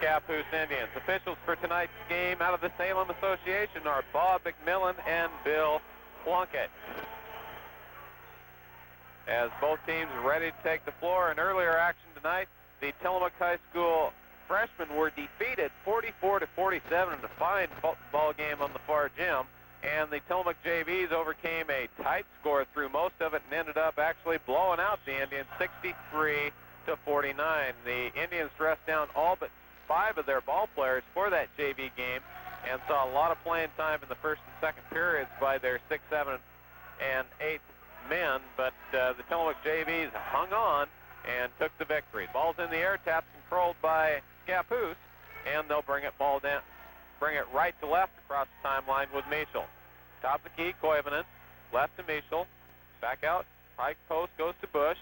Scappoose Indians. Officials for tonight's game out of the Salem Association are Bob McMillan and Bill Plunkett. As both teams are ready to take the floor, in earlier action tonight, the Tillamook High School freshmen were defeated 44-47 in a fine ball game on the far gym, and the Tillamook JVs overcame a tight score through most of it and ended up actually blowing out the Indians 63-49. The Indians dressed down all but 5 of their ball players for that JV game and saw a lot of playing time in the first and second periods by their 6th, 7th, and 8th men, but the Tillamook JVs hung on and took the victory. Ball's in the air, taps controlled by Scappoose, and they'll bring it right to left across the timeline with Michel. Top of the key, Koivunen, left to Michel, back out, high post goes to Bush.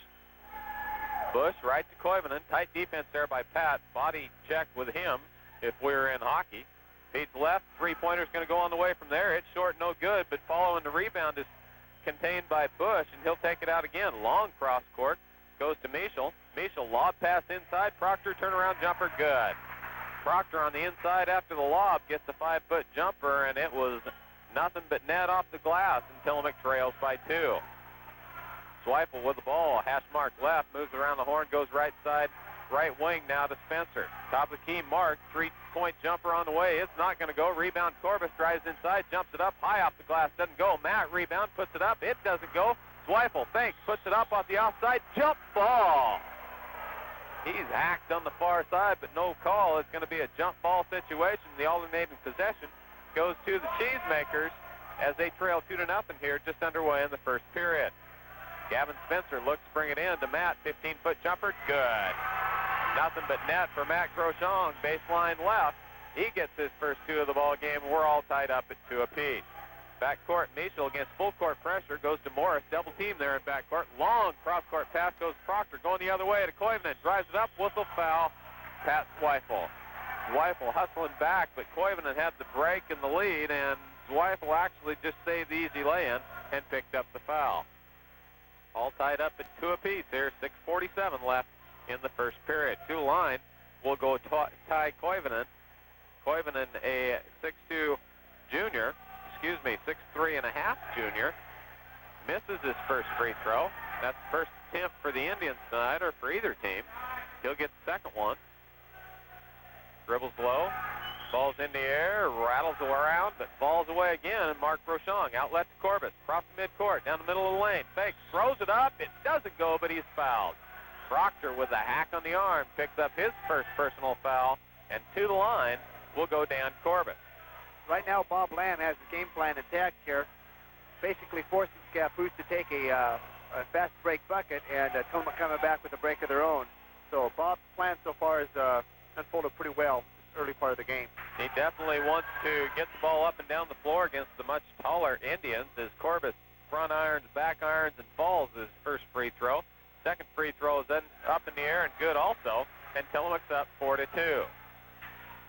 Bush right to Koivunen, tight defense there by Pat, body check with him if we were in hockey. Feeds left, three-pointer's going to go on the way from there. It's short, no good, but following the rebound is contained by Bush, and he'll take it out again. Long cross court, goes to Michel. Michel, lob pass inside. Proctor, turnaround jumper, good. Proctor on the inside after the lob gets the 5-foot jumper, and it was nothing but net off the glass, and Tillamook trails by 2. Zweifel with the ball, hash mark left, moves around the horn, goes right side, right wing now to Spencer. Top of the key, Mark, 3-point jumper on the way. It's not going to go. Rebound, Corbus drives inside, jumps it up, high off the glass, doesn't go. Matt, rebound, puts it up, it doesn't go. Zweifel fakes, puts it up off the offside, jump ball. He's hacked on the far side, but no call. It's going to be a jump ball situation. The alternating possession goes to the Cheesemakers as they trail 2-0 here, just underway in the first period. Gavin Spencer looks to bring it in to Matt, 15-foot jumper, good. Nothing but net for Matt Groshong, baseline left. He gets his first 2 of the ball game. We're all tied up at 2 apiece. Backcourt, Michel against full court pressure, goes to Morris, double team there in backcourt. Long cross-court pass goes to Proctor, going the other way to Koivunen, drives it up, whistle, foul, Pat Zweifel. Zweifel hustling back, but Koivunen had the break in the lead, and Zweifel actually just saved the easy lay-in and picked up the foul. All tied up at 2 apiece here, 6:47 left in the first period. To line will go Ty Koivunen. Koivunen, a 6'2 junior, 6'3 and a half junior, misses his first free throw. That's the first attempt for the Indians tonight, or for either team. He'll get the second one. Dribbles low, ball's in the air, rattles around, but falls away again, and Mark Rochon, outlet to Corbus, across the midcourt, down the middle of the lane, fakes, throws it up, it doesn't go, but he's fouled. Proctor with a hack on the arm picks up his first personal foul, and to the line will go Dan Corbus. Right now, Bob Lamb has the game plan intact here, basically forcing Scappoose to take a fast break bucket, and Tillamook coming back with a break of their own. So Bob's plan so far has unfolded pretty well this early part of the game. He definitely wants to get the ball up and down the floor against the much taller Indians as Corbus front irons, back irons, and falls his first free throw. Second free throw is then up in the air and good also, and Tillamook's up 4-2.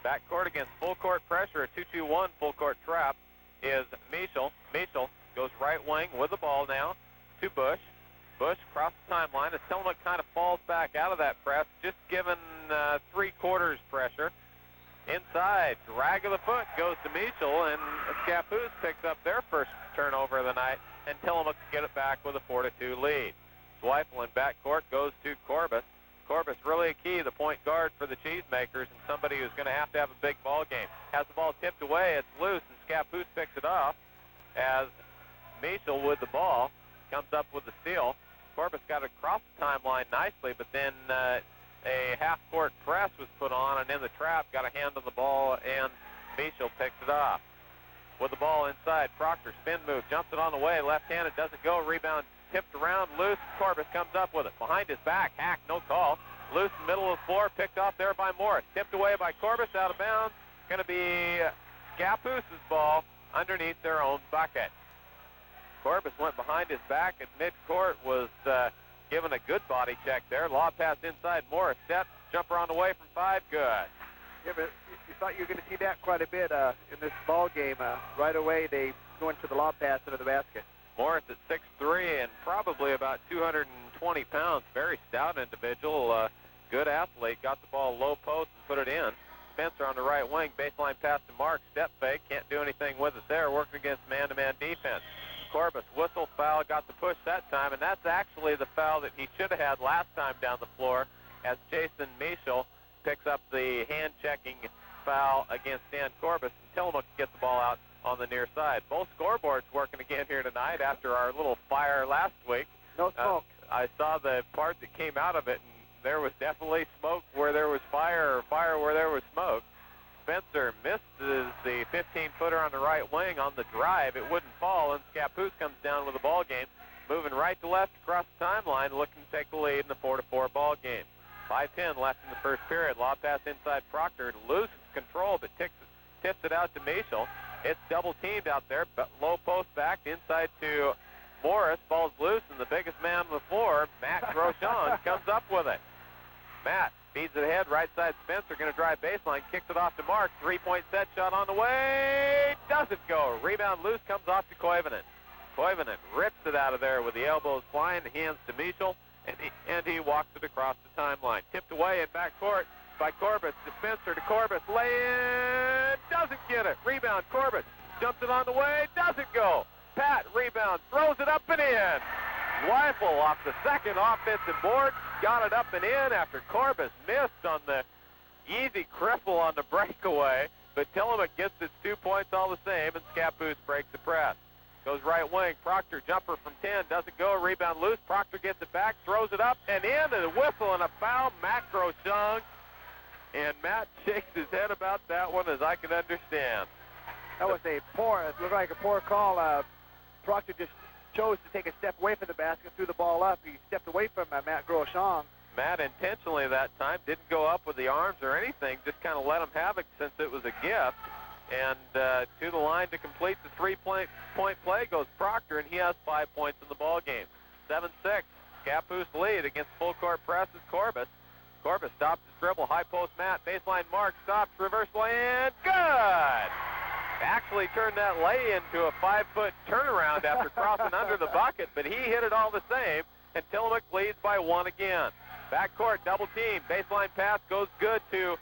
Backcourt against full court pressure, a 2-2-1 full court trap is Michel. Michel goes right wing with the ball now to Bush. Bush across the timeline as Tillamook kind of falls back out of that press, just given 3/4 pressure. Inside, drag of the foot goes to Michel, and Scappoose picks up their first turnover of the night, and Tillamook get it back with a 4-2 lead. Zweifel in backcourt goes to Corbus. Corbus really a key, the point guard for the Cheesemakers, and somebody who's going to have a big ball game. Has the ball tipped away, it's loose, and Scappoose picks it off as Michel with the ball comes up with the steal. Corbus got it across the timeline nicely, but then a half-court press was put on, and in the trap got a hand on the ball, and Michel picks it off. With the ball inside, Proctor, spin move, jumps it on the way, left-handed, doesn't go, rebound tipped around, loose, Corbus comes up with it. Behind his back, hack, no call. Loose, middle of the floor, picked off there by Morris. Tipped away by Corbus, out of bounds. Going to be Scappoose's ball underneath their own bucket. Corbus went behind his back at midcourt, was given a good body check there. Lob pass inside, Morris step, jumper on the way from 5, good. Yeah, but you thought you were going to see that quite a bit in this ball game. Right away, they go into the lob pass into the basket. Morris at 6'3" and probably about 220 pounds. Very stout individual, good athlete. Got the ball low post and put it in. Spencer on the right wing. Baseline pass to Mark. Step fake. Can't do anything with it there. Working against man-to-man defense. Corbus, whistle, foul, got the push that time, and that's actually the foul that he should have had last time down the floor, as Jason Michel picks up the hand-checking foul against Dan Corbus, and Tillamook gets the ball out on the near side. Both scoreboards working again here tonight after our little fire last week. No smoke. I saw the part that came out of it, and there was definitely smoke where there was fire, or fire where there was smoke. Spencer misses the 15-footer on the right wing on the drive. It wouldn't fall, and Scappoose comes down with the ball game, moving right to left across the timeline, looking to take the lead in the 4-4 ball game. 5:10 left in the first period. Lob pass inside Proctor, loses control, but tips it out to Michel. It's double-teamed out there, but low post back inside to Morris. Ball's loose, and the biggest man on the floor, Matt Groshon, comes up with it. Matt feeds it ahead, right side Spencer, going to drive baseline, kicks it off to Mark. Three-point set shot on the way, doesn't go. Rebound loose, comes off to Koivunen. Koivunen rips it out of there with the elbows flying, hands to Michel, and he walks it across the timeline. Tipped away in backcourt by Corbus to Spencer to Corbus. Lay-in, doesn't get it. Rebound, Corbus jumps it on the way, doesn't go. Pat, rebound, throws it up and in. Weifel off the second offensive board, got it up and in after Corbus missed on the easy cripple on the breakaway, but Tillamook gets its 2 points all the same, and Scappoose breaks the press. Goes right wing, Proctor, jumper from 10, doesn't go, rebound loose, Proctor gets it back, throws it up and in, and a whistle and a foul, Matt Groshon, and Matt shakes his head about that one, as I can understand. That was it looked like a poor call. Proctor just chose to take a step away from the basket, threw the ball up. He stepped away from Matt Groshon. Matt intentionally that time didn't go up with the arms or anything, just kind of let him have it since it was a gift. And to the line to complete the three-point play goes Proctor, and he has 5 points in the ball game. 7-6, Scappoose lead against full court press is Corbus. Corbus stops his dribble, high post Matt, baseline Mark, stops, reverse lay-in, good! Actually turned that lay into a 5-foot turnaround after crossing under the bucket, but he hit it all the same, and Tillamook leads by 1 again. Backcourt, double team, baseline pass goes good to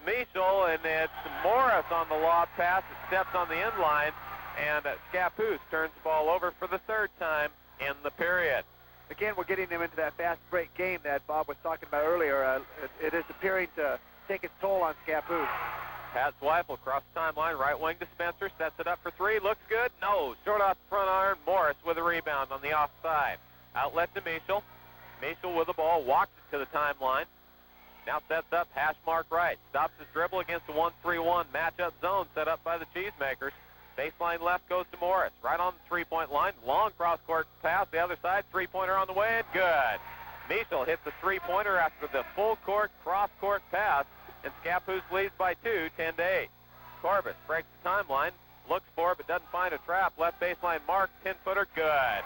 Michel, and it's Morris on the lob pass. It steps on the end line, and Scappoose turns the ball over for the third time in the period. Again, we're getting them into that fast break game that Bob was talking about earlier. It is appearing to take its toll on Scappoose. Pat Zweifel across the timeline, right wing to Spencer, sets it up for three, looks good, no, short off the front iron, Morris with a rebound on the offside. Outlet to Michel. Michel with the ball, walks it to the timeline. Now sets up, hash mark right, stops his dribble against the 1-3-1 matchup zone set up by the Cheesemakers. Baseline left goes to Morris, right on the three-point line, long cross-court pass, the other side, three-pointer on the way, and good. Michel hits the three-pointer after the full-court, cross-court pass, and Scappoose leads by 2, 10-8. Corbus breaks the timeline, looks for it, but doesn't find a trap. Left baseline Mark, 10-footer, good.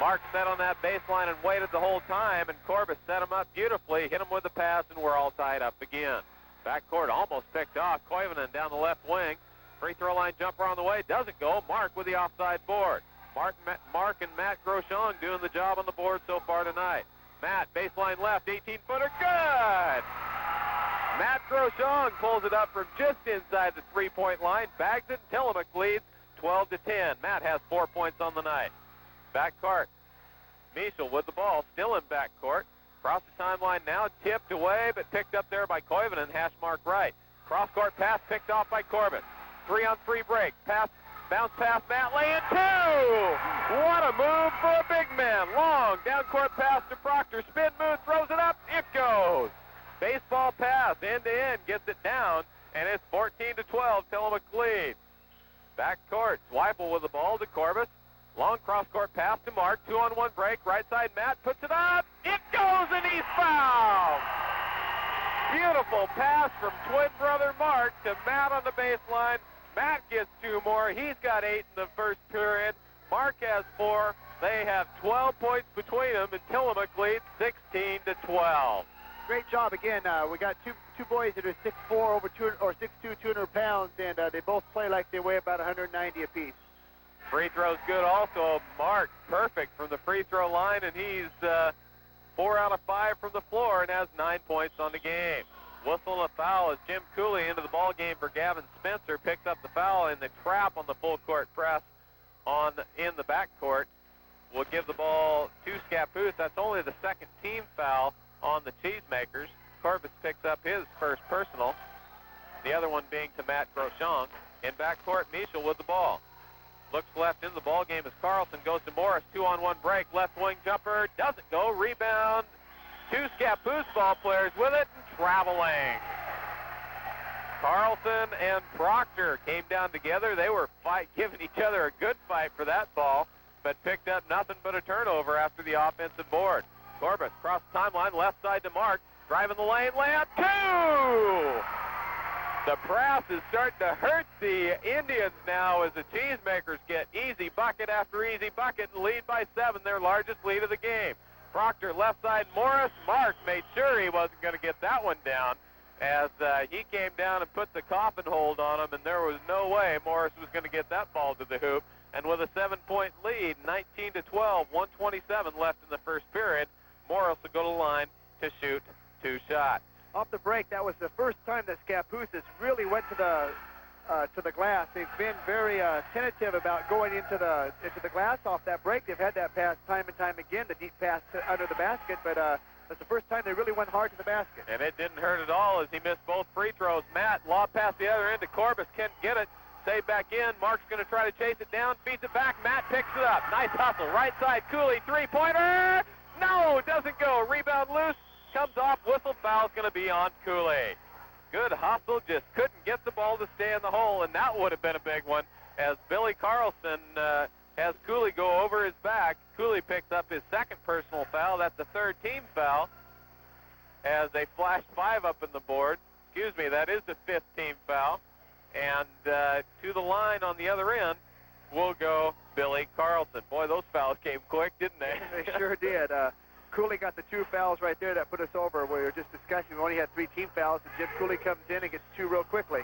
Mark set on that baseline and waited the whole time, and Corbus set him up beautifully, hit him with the pass, and we're all tied up again. Backcourt almost picked off. Koivunen down the left wing. Free throw line jumper on the way, doesn't go. Mark with the offside board. Mark and Matt Groshon doing the job on the board so far tonight. Matt, baseline left, 18-footer, good! Matt Groshon pulls it up from just inside the three-point line, bags it, and Tillamook leads 12-10. Matt has 4 points on the night. Backcourt, Michel with the ball, still in backcourt. Across the timeline now, tipped away, but picked up there by Koivunen, hash mark right. Cross-court pass picked off by Corbett. 3-on-3 break, pass, bounce pass, Matt, lay-in, 2! What a move for a big man. Long, down-court pass to Proctor, spin move, throws it up, it goes. Baseball pass, end-to-end, gets it down, and it's 14-12, Tillamook lead. Backcourt, Zweifel with the ball to Corbett. Long cross-court pass to Mark, 2-on-1 break, right side Matt puts it up, it goes, and he's fouled! Beautiful pass from twin brother Mark to Matt on the baseline. Matt gets 2 more, he's got 8 in the first period. Mark has 4, they have 12 points between them, and Tillamook leads 16-12. Great job again. We got two boys that are 6'4", over 6'2", 200 pounds, and they both play like they weigh about 190 apiece. Free throw's good also. Mark, perfect from the free throw line, and he's 4 out of 5 from the floor and has 9 points on the game. Whistle and a foul as Jim Cooley into the ball game for Gavin Spencer. Picks up the foul in the trap on the full court press in the backcourt. Will give the ball to Scappoose. That's only the second team foul on the Cheesemakers. Corbus picks up his first personal. The other one being to Matt Groshong. In backcourt, Michel with the ball. Looks left in the ball game as Carlson goes to Morris. 2-on-1 break. Left wing jumper. Doesn't go. Rebound. Two Scappoose ball players with it and traveling. Carlson and Proctor came down together. They were giving each other a good fight for that ball, but picked up nothing but a turnover after the offensive board. Corbus cross the timeline, left side to Mark. Driving the lane, layup, 2! The press is starting to hurt the Indians now as the Cheesemakers get easy bucket after easy bucket and lead by 7, their largest lead of the game. Proctor left side, Morris. Mark made sure he wasn't going to get that one down as he came down and put the coffin hold on him, and there was no way Morris was going to get that ball to the hoop. And with a 7-point lead, 19-12, 127 left in the first period, Morris will go to the line to shoot 2 shots. Off the break, that was the first time that Scappoose has really went to the glass. They've been very tentative about going into the glass off that break. They've had that pass time and time again, the deep pass under the basket, but that's the first time they really went hard to the basket. And it didn't hurt at all as he missed both free throws. Matt, lob pass the other end to Corbus, can't get it. Save back in. Mark's going to try to chase it down, feeds it back. Matt picks it up. Nice hustle. Right side, Cooley, three-pointer. No, doesn't go. Rebound loose. Comes off. Whistle, foul's going to be on Cooley. Good hustle, just couldn't get the ball to stay in the hole, and that would have been a big one as Billy Carlson has Cooley go over his back. Cooley picks up his second personal foul. That's the third team foul as they flashed 5 up in the board. Excuse me, that is the 5th team foul. And to the line on the other end will go Billy Carlson. Boy, those fouls came quick, didn't they? They sure did. Cooley got the 2 fouls right there that put us over. We were just discussing we only had 3 team fouls, and Jim Cooley comes in and gets 2 real quickly.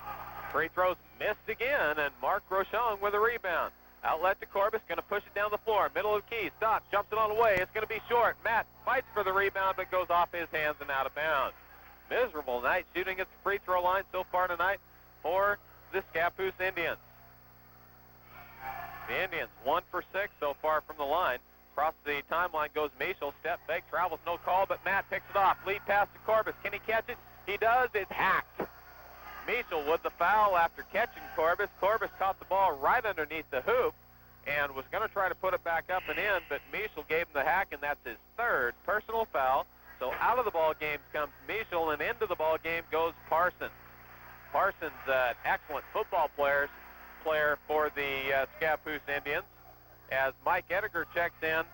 Free throws missed again, and Mark Groshong with a rebound. Outlet to Corbus, going to push it down the floor. Middle of the key, stops, jumps it on the way. It's going to be short. Matt fights for the rebound, but goes off his hands and out of bounds. Miserable night shooting at the free throw line so far tonight for the Scappoose Indians. The Indians 1 for 6 so far from the line. Across the timeline goes Michel. Step fake, travels, no call, but Matt picks it off. Lead pass to Corbus. Can he catch it? He does. It's hacked. Michel with the foul after catching Corbus. Corbus caught the ball right underneath the hoop and was going to try to put it back up and in, but Michel gave him the hack, and that's his 3rd personal foul. So out of the ball game comes Michel, and into the ball game goes Parsons. Parsons, an excellent football player for the Scappoose Indians, as Mike Ediger checks in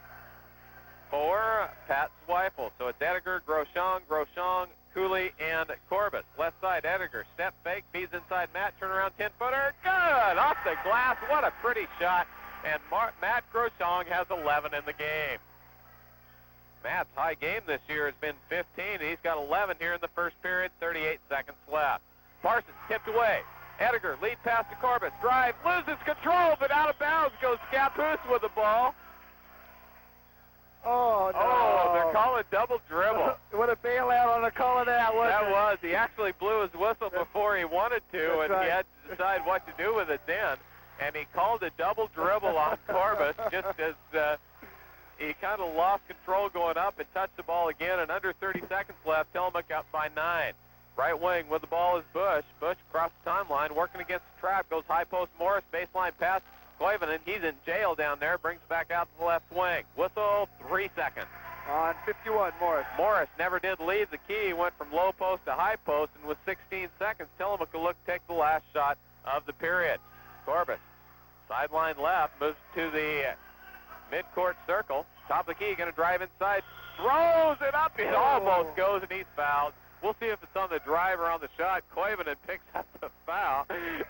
for Pat Zweifel. So it's Ediger, Groshong, Cooley, and Corbus. Left side, Ediger. Step fake, feeds inside Matt. Turnaround 10-footer. Good! Off the glass. What a pretty shot. And Matt Groshong has 11 in the game. Matt's high game this year has been 15. He's got 11 here in the first period. 38 seconds left. Parsons tipped away. Ediger, lead pass to Corbus. Drive, loses control, but out of bounds goes Scappoose with the ball. Oh, no. Oh, they're calling double dribble. What a bailout on the call of that, wasn't it? was. He actually blew his whistle before he wanted to, and right. he had to decide what to do with it then. And he called a double dribble on Corbus just as he kind of lost control going up and touched the ball again. And under 30 seconds left, Tillamook up by 9. Right wing with the ball is Bush. Bush across the timeline, working against the trap. Goes high post Morris, baseline pass. Koivunen, he's in jail down there. Brings it back out to the left wing. Whistle, 3 seconds. On 51, Morris. Morris never did leave the key. He went from low post to high post, and with 16 seconds, Tillamook will look to take the last shot of the period. Corbus, sideline left, moves to the midcourt circle. Top of the key, going to drive inside. Throws it up. It almost goes, and he's fouled. We'll see if it's on the drive or on the shot. Koivunen picks up the foul,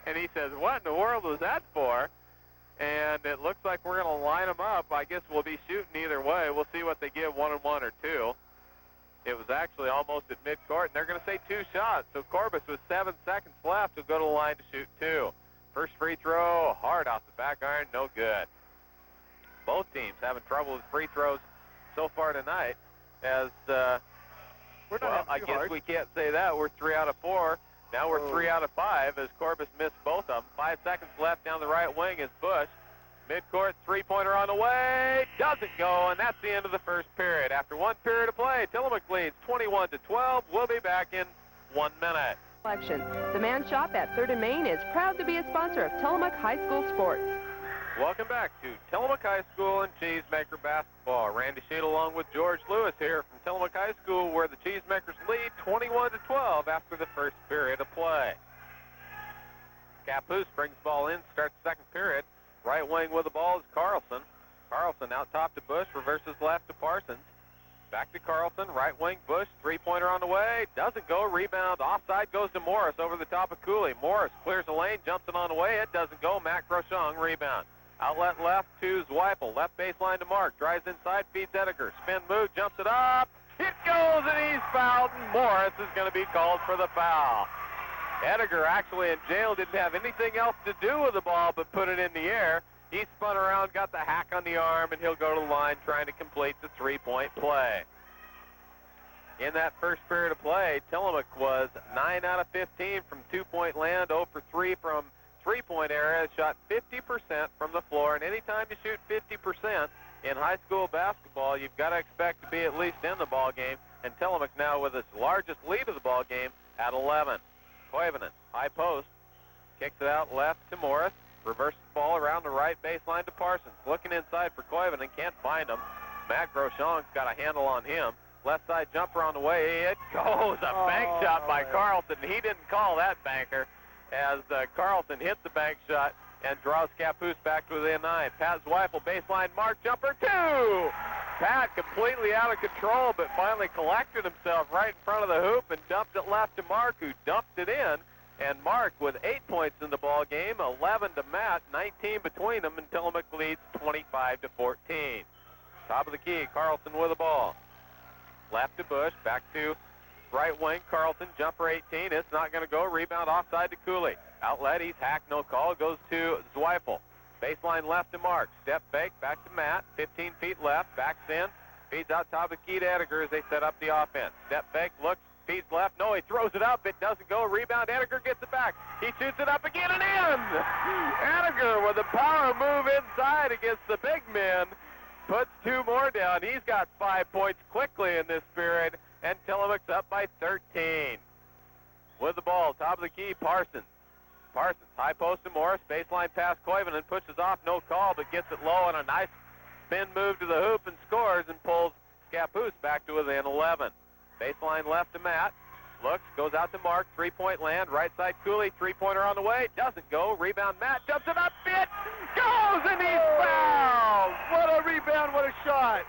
and he says, what in the world was that for? And it looks like we're going to line them up. I guess we'll be shooting either way. We'll see what they give, 1 and 1 or 2. It was actually almost at midcourt, and they're going to say 2 shots. So Corbus, with 7 seconds left, will go to the line to shoot 2. First free throw, hard off the back iron, no good. Both teams having trouble with free throws so far tonight, as We're not Well, having I too guess hard. we can't say that. We're 3 out of 4. Now we're 3 out of 5 as Corbus missed both of them. 5 seconds left down the right wing is Bush. Midcourt three-pointer on the way. Doesn't go, and that's the end of the first period. After 1 period of play, Tillamook leads 21-12. We'll be back in 1 minute. The Man Shop at 3rd and Main is proud to be a sponsor of Tillamook High School sports. Welcome back to Tillamook High School and Cheesemaker Basketball. Randy Sheet along with George Lewis here from Tillamook High School, where the Cheesemakers lead 21-12 after the first period of play. Scappoose brings the ball in, starts the second period. Right wing with the ball is Carlson. Carlson out top to Bush, reverses left to Parsons. Back to Carlson, right wing, Bush, three-pointer on the way. Doesn't go, rebound, offside goes to Morris over the top of Cooley. Morris clears the lane, jumps it on the way. It doesn't go, Matt Groshong, rebound. Outlet left to Zweifel, left baseline to Mark. Drives inside, feeds Ediger. Spin move, jumps it up. It goes, and he's fouled, and Morris is going to be called for the foul. Ediger actually in jail, didn't have anything else to do with the ball but put it in the air. He spun around, got the hack on the arm, and he'll go to the line trying to complete the three-point play. In that first period of play, Tillamook was 9 out of 15 from two-point land, 0 for 3 from three-point area, shot 50% from the floor, and anytime you shoot 50% in high school basketball, you've got to expect to be at least in the ball game, and Tillamook now with its largest lead of the ball game at 11. Koivunen, high post, kicks it out left to Morris, reverses the ball around the right baseline to Parsons. Looking inside for Koivunen, can't find him. Matt Groshong's got a handle on him. Left side jumper on the way. It goes, a bank shot by Carlson. He didn't call that banker as Carlson hit the bank shot and draws Scappoose back to within 9. Pat Zweifel, baseline mark, jumper, 2! Pat completely out of control, but finally collected himself right in front of the hoop and dumped it left to Mark, who dumped it in. And Mark with 8 points in the ball game, 11 to Matt, 19 between them, and Tillamook leads 25-14. Top of the key, Carlson with the ball. Left to Bush, back to right wing, Carlson, jumper 18, it's not going to go, rebound offside to Cooley. Outlet, he's hacked, no call, goes to Zweifel. Baseline left to Mark, step fake, back to Matt, 15 feet left, backs in, feeds out top of the key to Ediger as they set up the offense. Step fake, looks, feeds left, no, he throws it up, it doesn't go, rebound, Ediger gets it back, he shoots it up again and in! Ediger with a power move inside against the big men, puts 2 more down. He's got 5 points quickly in this period, and Tillamook's up by 13. With the ball, top of the key, Parsons. Parsons, high post to Morris, baseline pass Koivunen, pushes off, no call, but gets it low on a nice spin move to the hoop and scores and pulls Scappoose back to within 11. Baseline left to Matt, looks, goes out to Mark, three-point land, right side Cooley, three-pointer on the way, doesn't go, rebound Matt, jumps it up, it goes, and he's fouled! What a rebound, what a shot!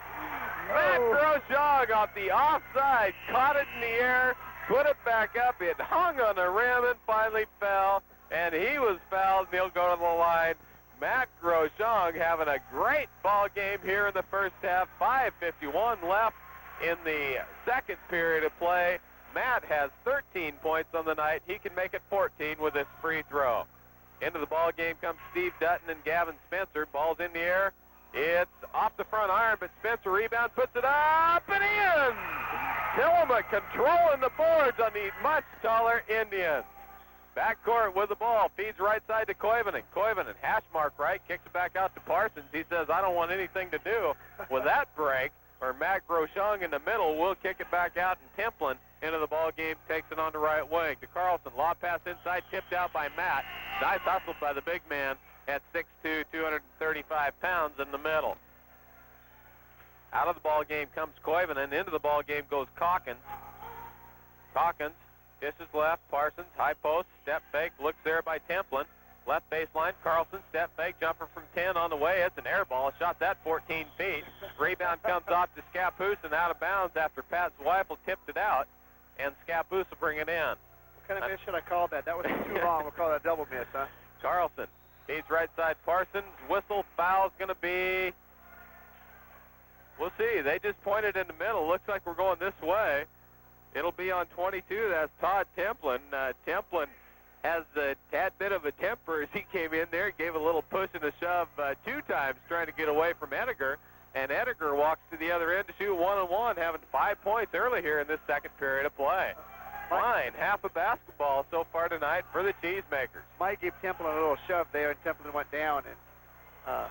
Matt Groshong off the offside, caught it in the air, put it back up, it hung on the rim and finally fell, and he was fouled, and he'll go to the line. Matt Groshong having a great ball game here in the first half, 5:51 left in the second period of play. Matt has 13 points on the night. He can make it 14 with this free throw. Into the ball game comes Steve Dutton and Gavin Spencer. Ball's in the air. It's off the front iron, but Spencer rebound, puts it up and in! Tillamook controlling the boards on the much taller Indians. Backcourt with the ball, feeds right side to Koivunen. Koivunen, hash mark right, kicks it back out to Parsons. He says, I don't want anything to do with that break. Or Matt Groshong in the middle will kick it back out, and Templin into the ball game takes it on the right wing. To Carlson, lob pass inside, tipped out by Matt. Nice hustle by the big man at 6'2", 235 pounds in the middle. Out of the ball game comes Koivunen. Into the ball game goes Calkins. Calkins dishes left, Parsons, high post, step fake, looks there by Templin. Left baseline, Carlson, step fake, jumper from 10 on the way. It's an air ball, shot that 14 feet. Rebound comes off to Scappoose and out of bounds after Pat Zweifel tipped it out, and Scappoose will bring it in. What kind of miss should I call that? That was too long. We'll call that a double miss, huh? Carlson, he's right side, Parsons, whistle, foul's going to be, we'll see. They just pointed in the middle. Looks like we're going this way. It'll be on 22. That's Todd Templin. Templin has a tad bit of a temper as he came in there, gave a little push and a shove 2 times trying to get away from Ediger. and Ediger walks to the other end to shoot one-on-one, having 5 points early here in this second period of play. Fine, half a basketball so far tonight for the Cheesemakers. Mike gave Templin a little shove there, and Templin went down. And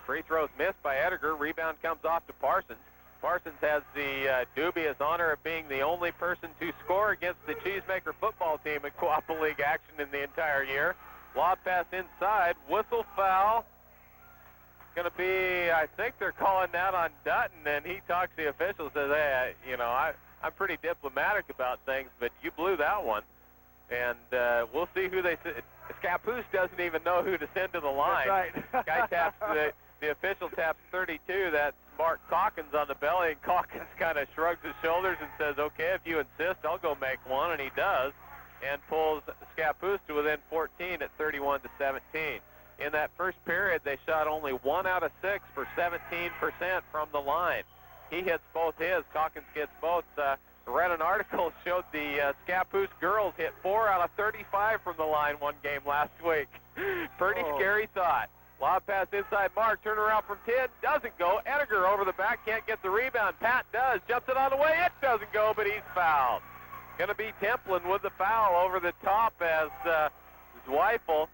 free throws missed by Ediger. Rebound comes off to Parsons. Parsons has the dubious honor of being the only person to score against the Cheesemaker football team in Coapa League action in the entire year. Lob pass inside, whistle foul. Going to be, I think they're calling that on Dutton, and he talks to the officials, says, hey, I'm pretty diplomatic about things, but you blew that one. And we'll see who they send. Scappoose doesn't even know who to send to the line. That's right. Guy taps, the official taps 32. That's Mark Calkins on the belly, and Calkins kind of shrugs his shoulders and says, okay, if you insist, I'll go make one, and he does, and pulls Scappoose to within 14 at 31-17. In that first period, they shot only 1 out of 6 for 17% from the line. He hits both his. Calkins gets both. Read an article showed the Scappoose girls hit 4 out of 35 from the line one game last week. Pretty scary thought. Lob pass inside Mark, turn around from 10, doesn't go. Ediger over the back, can't get the rebound. Pat does, jumps it on the way, it doesn't go, but he's fouled. Gonna be Templin with the foul over the top as Zweifel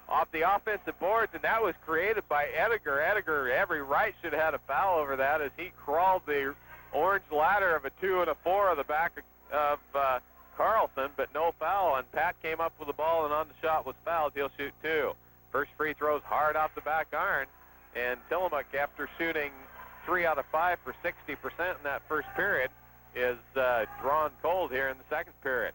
off the offensive boards, and that was created by Ediger. Ediger, every right, should have had a foul over that as he crawled the orange ladder of a 2 and a 4 on the back of Carlson, but no foul, and Pat came up with the ball, and on the shot was fouled. He'll shoot 2. First free throw's hard off the back iron, and Tillamook, after shooting 3 out of 5 for 60% in that first period, is drawn cold here in the second period.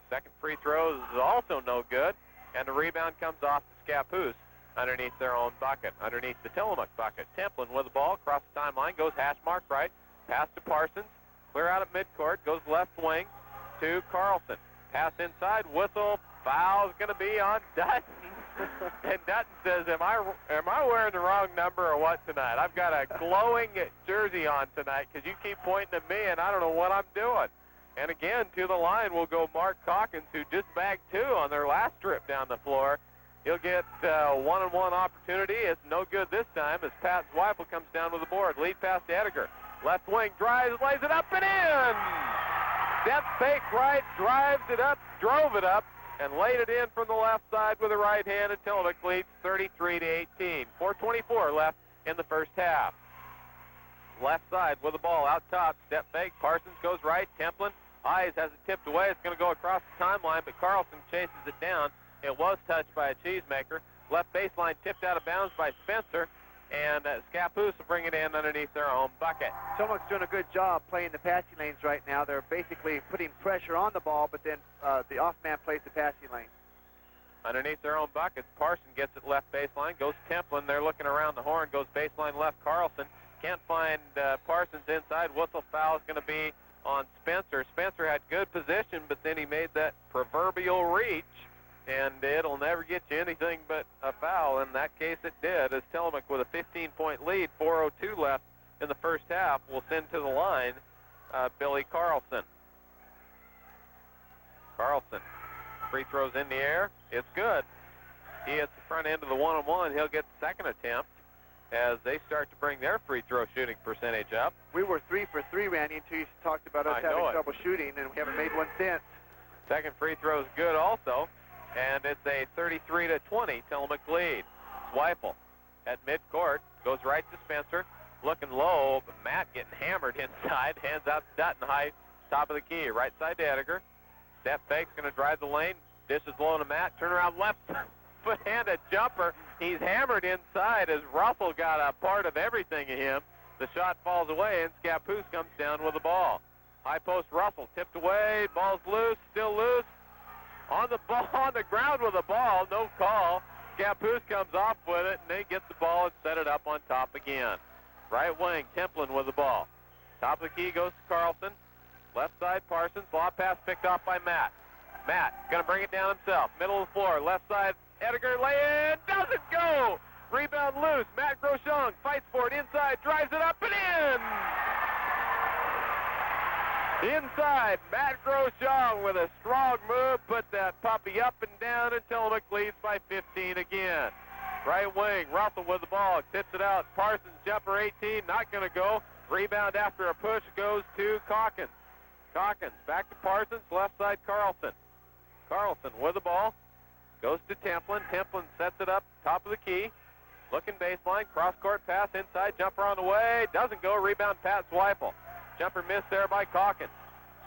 Second free throw is also no good, and the rebound comes off to Scappoose underneath their own bucket, underneath the Tillamook bucket. Templin with the ball, across the timeline, goes hash mark right, pass to Parsons, clear out at midcourt, goes left wing to Carlson. Pass inside, whistle, foul's going to be on Dutton. And Dutton says, am I wearing the wrong number or what tonight? I've got a glowing jersey on tonight because you keep pointing at me and I don't know what I'm doing. And again, to the line will go Mark Calkins, who just bagged 2 on their last trip down the floor. He'll get a one-on-one opportunity. It's no good this time as Pat Zweifel comes down with the board. Lead pass to Ediger. Left wing drives, lays it up and in. Step fake right, drives it up, drove it up, and laid it in from the left side with the right hand, and Tillamook leads 33-18. 4:24 left in the first half. Left side with the ball out top, step fake. Parsons goes right. Templin eyes, has it tipped away. It's going to go across the timeline, but Carlson chases it down. It was touched by a Cheesemaker. Left baseline tipped out of bounds by Spencer, and Scappoose will bring it in underneath their own bucket. Tillamook's doing a good job playing the passing lanes right now. They're basically putting pressure on the ball, but then the off man plays the passing lane. Underneath their own buckets, Parson gets it left baseline, goes Templin. They're looking around the horn, goes baseline left Carlson. Can't find Parsons inside. Whistle foul is going to be on Spencer. Spencer had good position, but then he made that proverbial reach, and it'll never get you anything but a foul. In that case, it did, as Tillamook with a 15-point lead, 4:02 left in the first half, will send to the line Billy Carlson. Carlson, free throws in the air. It's good. He hits the front end of the one-on-one. He'll get the second attempt as they start to bring their free throw shooting percentage up. We were 3 for 3, Randy, until you talked about us having trouble shooting, and we haven't made one since. Second free throw is good also, and it's a 33-20 Tillamook lead. Zweifel at midcourt, goes right to Spencer, looking low, but Matt getting hammered inside, hands out to Dutton high, top of the key, right side to Ediger. Step fake's going to drive the lane, dishes low to Matt, turn around left foot-handed jumper. He's hammered inside as Russell got a part of everything of him. The shot falls away, and Scappoose comes down with the ball. High post Russell, tipped away, ball's loose, still loose. On the ball, on the ground with the ball, no call. Scappoose comes off with it, and they get the ball and set it up on top again. Right wing, Templin with the ball. Top of the key goes to Carlson. Left side, Parsons. Lob pass picked off by Matt. Matt going to bring it down himself. Middle of the floor, left side, Ediger lay in, doesn't go. Rebound loose. Matt Groshong fights for it inside, drives it up and in. Inside, Matt Groshong with a strong move, put that puppy up and down, and Tillamook leads by 15 again. Right wing, Russell with the ball, tips it out. Parsons, jumper 18, not going to go. Rebound after a push goes to Calkins. Calkins back to Parsons, left side Carlson. Carlson with the ball, goes to Templin. Templin sets it up, top of the key. Looking baseline, cross-court pass, inside, jumper on the way. Doesn't go, rebound Pat Zweifel. Jumper missed there by Calkins.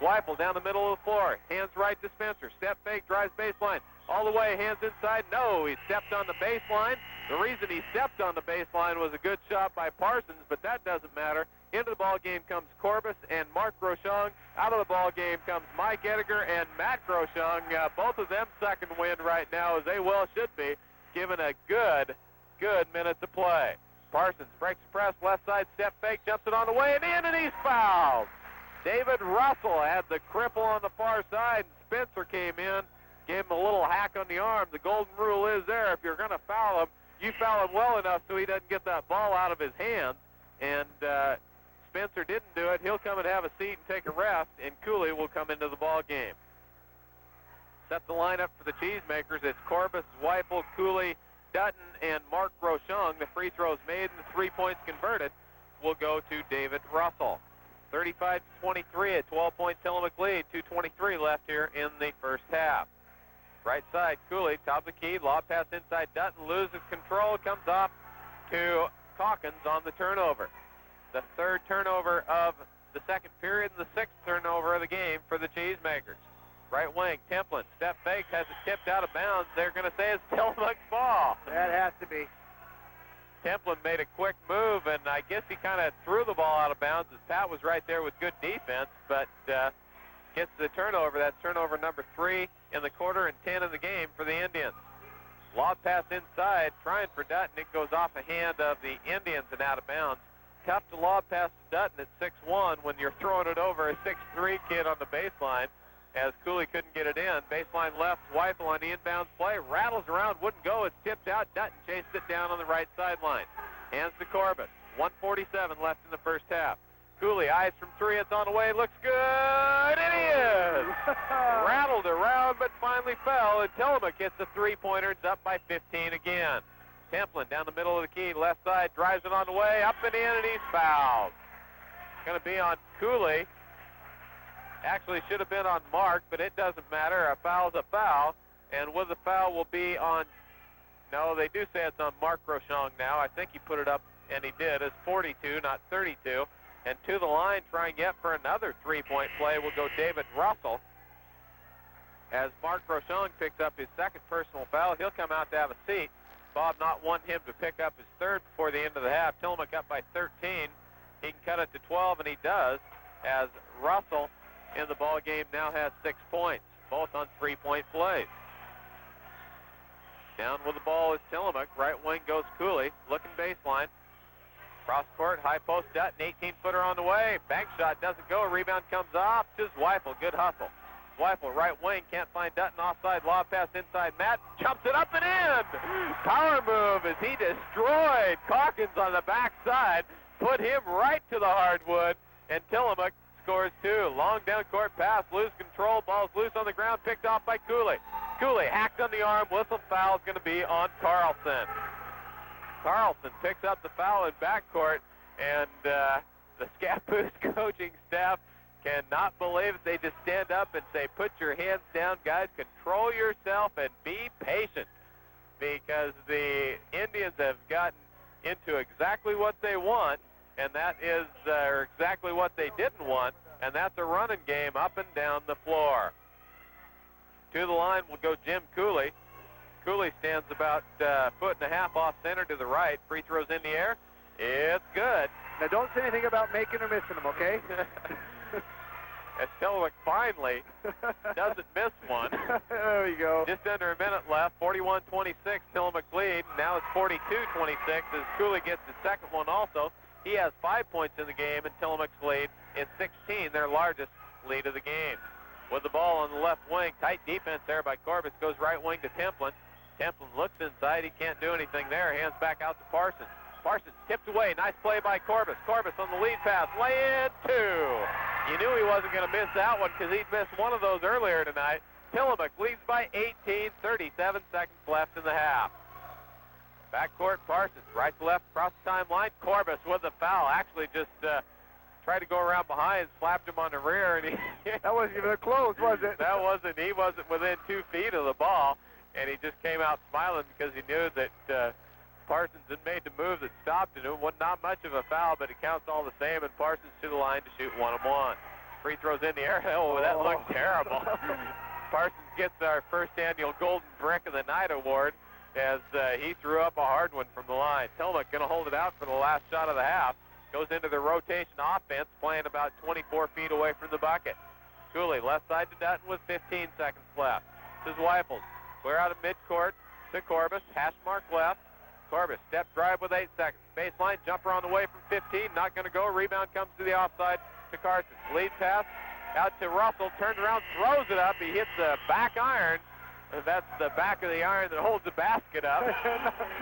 Zweifel down the middle of the floor, hands right to Spencer. Step fake, drives baseline. All the way, hands inside. No, he stepped on the baseline. The reason he stepped on the baseline was a good shot by Parsons, but that doesn't matter. Into the ball game comes Corbus and Mark Groshong. Out of the ball game comes Mike Ediger and Matt Groshong. Both of them second win right now, as they well should be, given a good minute to play. Parsons breaks the press, left side step fake, jumps it on the way and in, and he's fouled. David Russell had the cripple on the far side, and Spencer came in, gave him a little hack on the arm. The golden rule is there, if you're going to foul him, you foul him well enough so he doesn't get that ball out of his hands. And Spencer didn't do it. He'll come and have a seat and take a rest, and Cooley will come into the ball game. Set the lineup for the Cheesemakers. It's Corbus, Zweifel, Cooley, Dutton, and Mark Groshong. The free throws made and the 3 points converted will go to David Russell. 35-23, a 12-point Tillamook lead. 2:23 left here in the first half. Right side, Cooley, top of the key, lob pass inside Dutton, loses control, comes off to Calkins on the turnover. The third turnover of the second period and the sixth turnover of the game for the Cheesemakers. Right wing, Templin, step fake, has it tipped out of bounds. They're going to say it's Tillamook's ball. That has to be. Templin made a quick move, and I guess he kind of threw the ball out of bounds as Pat was right there with good defense, but gets the turnover. That's turnover number 3 in the quarter and 10 in the game for the Indians. Lob pass inside, trying for Dutton. It goes off the hand of the Indians and out of bounds. Tough to lob pass to Dutton at 6'1" when you're throwing it over a 6'3" kid on the baseline, as Cooley couldn't get it in. Baseline left, Zweifel on the inbounds play, rattles around, wouldn't go, it's tipped out. Dutton chased it down on the right sideline. Hands to Corbus. 1:47 left in the first half. Cooley eyes from 3, it's on the way, looks good, it is! Rattled around, but finally fell, and Tillamook hits the three-pointer, it's up by 15 again. Templin down the middle of the key, left side, drives it on the way, up and in, and he's fouled. Going to be on Cooley. Actually should have been on Mark, but it doesn't matter. A foul's a foul, and with the foul will be on, no, they do say it's on Mark Groshong now. I think he put it up, and he did. It's 42, not 32. And to the line, trying yet for another three-point play, will go David Russell. As Mark Groshong picks up his second personal foul, he'll come out to have a seat. Bob not want him to pick up his third before the end of the half. Tillamook up by 13. He can cut it to 12, and he does, as Russell in the ball game now has 6 points, both on three-point plays. Down with the ball is Tillamook. Right wing goes Cooley, looking baseline. Cross court, high post, Dutton, 18-footer on the way. Bank shot doesn't go. Rebound comes off to Zweifel. Good hustle. Zweifel, right wing, can't find Dutton. Offside, lob pass inside. Matt jumps it up and in. Power move as he destroyed Calkins on the backside. Put him right to the hardwood, and Tillamook scores 2. Long down court pass, lose control. Ball's loose on the ground, picked off by Cooley. Cooley hacked on the arm. Whistle foul is going to be on Carlson. Carlson picks up the foul in backcourt, and the Scappoose coaching staff cannot believe it. They just stand up and say, put your hands down, guys, control yourself and be patient, because the Indians have gotten into exactly what they want, and that is exactly what they didn't want, and that's a running game up and down the floor. To the line will go Jim Cooley. Cooley stands about a foot and a half off center to the right. Free throws in the air. It's good. Now, don't say anything about making or missing them, okay? As Tillamook finally doesn't miss one. There you go. Just under a minute left. 41-26, Tillamook lead. Now it's 42-26 as Cooley gets his second one also. He has 5 points in the game, and Tillamook's lead is 16, their largest lead of the game. With the ball on the left wing, tight defense there by Corbus, goes right wing to Templin. Templin looks inside, he can't do anything there, hands back out to Parsons. Parsons tipped away, nice play by Corbus. Corbus on the lead pass, lay in 2. You knew he wasn't going to miss that one because he'd missed one of those earlier tonight. Tillamook leads by 18, 37 seconds left in the half. Backcourt, Parsons, right to left, across the timeline. Corbus with the foul. Actually just tried to go around behind, slapped him on the rear, and that wasn't even close, was it? That wasn't. He wasn't within 2 feet of the ball, and he just came out smiling because he knew that Parsons had made the move that stopped it. It was not much of a foul, but it counts all the same, and Parsons to the line to shoot 1-on-1. Free throws in the air. Oh, that looked terrible. Parsons gets our first annual Golden Brick of the Night award as he threw up a hard one from the line. Tillamook going to hold it out for the last shot of the half. Goes into the rotation offense, playing about 24 feet away from the bucket. Cooley, left side to Dutton with 15 seconds left. This is Weifels. Clear out of midcourt to Corbus. Hash mark left. Corbus, step drive with 8 seconds. Baseline, jumper on the way from 15. Not going to go. Rebound comes to the offside to Carson. Lead pass out to Russell. Turns around, throws it up. He hits the back iron. That's the back of the iron that holds the basket up.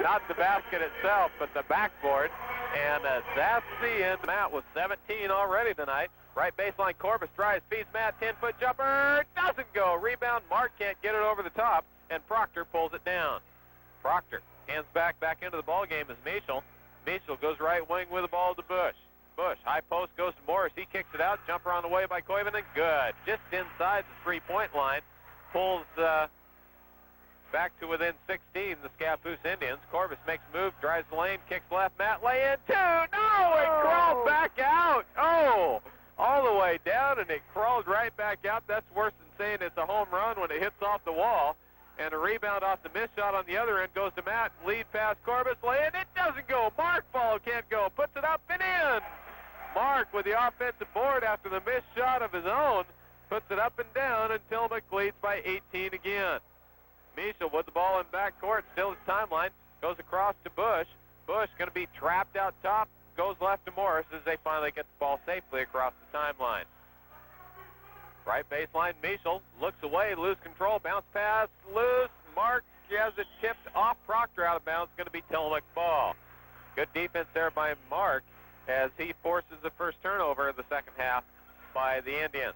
Not the basket itself, but the backboard. And that's the end. Matt with 17 already tonight. Right baseline, Corbus drives, feeds Matt, 10-foot jumper. Doesn't go. Rebound, Mark can't get it over the top, and Proctor pulls it down. Proctor hands back into the ball game is Michel. Michel goes right wing with the ball to Bush. Bush, high post goes to Morris. He kicks it out. Jumper on the way by Koivunen. Good. Just inside the three-point line. Pulls back to within 16, the Scappoose Indians. Corbus makes a move, drives the lane, kicks left. Matt lay in 2. No, it crawled back out. Oh, all the way down, and it crawled right back out. That's worse than saying it's a home run when it hits off the wall. And a rebound off the missed shot on the other end goes to Matt. Lead pass, Corbus, lay in. It doesn't go. Mark follow, can't go. Puts it up and in. Mark with the offensive board after the missed shot of his own. Puts it up and down until Tillamook leads by 18 again. Michel with the ball in backcourt, still his timeline, goes across to Bush. Bush going to be trapped out top, goes left to Morris as they finally get the ball safely across the timeline. Right baseline, Michel looks away, lose control, bounce pass, loose. Mark has it tipped off Proctor out of bounds, going to be Tillamook ball. Good defense there by Mark as he forces the first turnover of the second half by the Indians.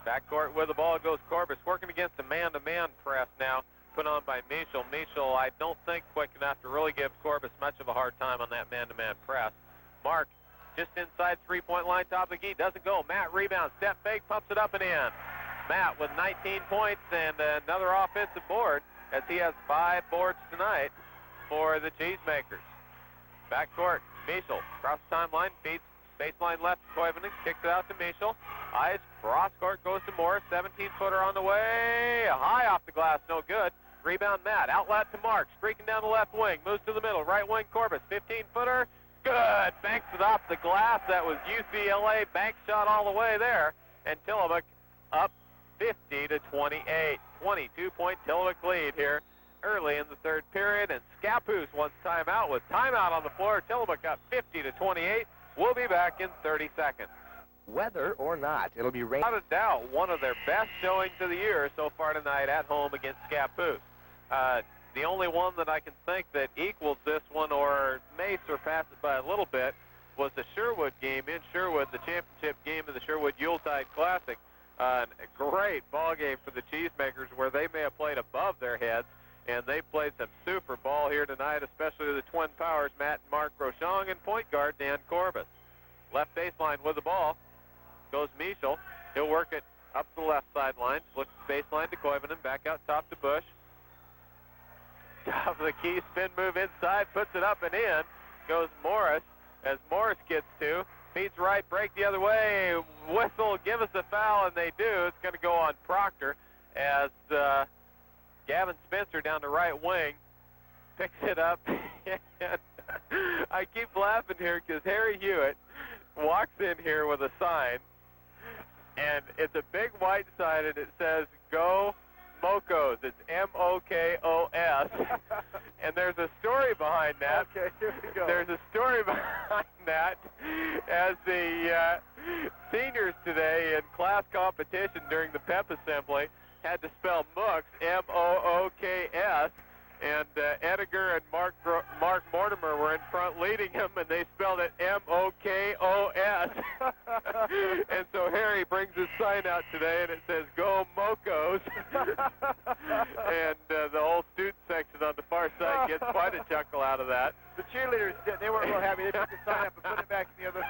Backcourt with the ball goes Corbus, working against a man-to-man press now, put on by Michel. Michel, I don't think quick enough to really give Corbus much of a hard time on that man-to-man press. Mark, just inside three-point line, top of the key, doesn't go. Matt rebounds, step fake, pumps it up and in. Matt with 19 points and another offensive board as he has 5 boards tonight for the Cheesemakers. Backcourt, Michel, across the timeline, feeds baseline left to Koivunen, kicks it out to Michel. Eyes, cross court goes to Morris, 17-footer on the way, high off the glass, no good. Rebound Matt, outlet to Mark, streaking down the left wing, moves to the middle, right wing Corbus, 15-footer, good, banks it off the glass. That was UCLA bank shot all the way there, and Tillamook up 50-28, 22-point Tillamook lead here early in the third period, and Scappoose wants timeout with timeout on the floor. Tillamook up 50-28. We'll be back in 30 seconds. Weather or not, it'll be raining. Without a doubt, one of their best showings of the year so far tonight at home against Scappoose. The only one that I can think that equals this one or may surpass it by a little bit was the Sherwood game in Sherwood, the championship game of the Sherwood Yuletide Classic. A great ball game for the Cheesemakers where they may have played above their heads, and they played some super ball here tonight, especially the twin powers, Matt and Mark Groshong, and point guard Dan Corbus. Left baseline with the ball goes Michel. He'll work it up the left sideline, looks baseline to Koivunen, back out top to Bush. Top of the key, spin move inside, puts it up and in. Goes Morris as Morris gets to. Feeds right, break the other way, whistle, give us a foul, and they do. It's going to go on Proctor as Gavin Spencer down the right wing picks it up. And I keep laughing here because Harry Hewitt walks in here with a sign, and it's a big white sign, and it says, "Go Mokos." It's M-O-K-O-S. And there's a story behind that. Okay, here we go. There's a story behind that as the seniors today in class competition during the pep assembly had to spell Mooks, M-O-O-K-S, and Edgar and Mark Mortimer were in front leading him, and they spelled it M-O-K-O-S. And so Harry brings his sign out today, and it says, "Go Mokos." And the whole student section on the far quite a chuckle out of that. The cheerleaders, they weren't real happy. They took the sign up and put it back in the other.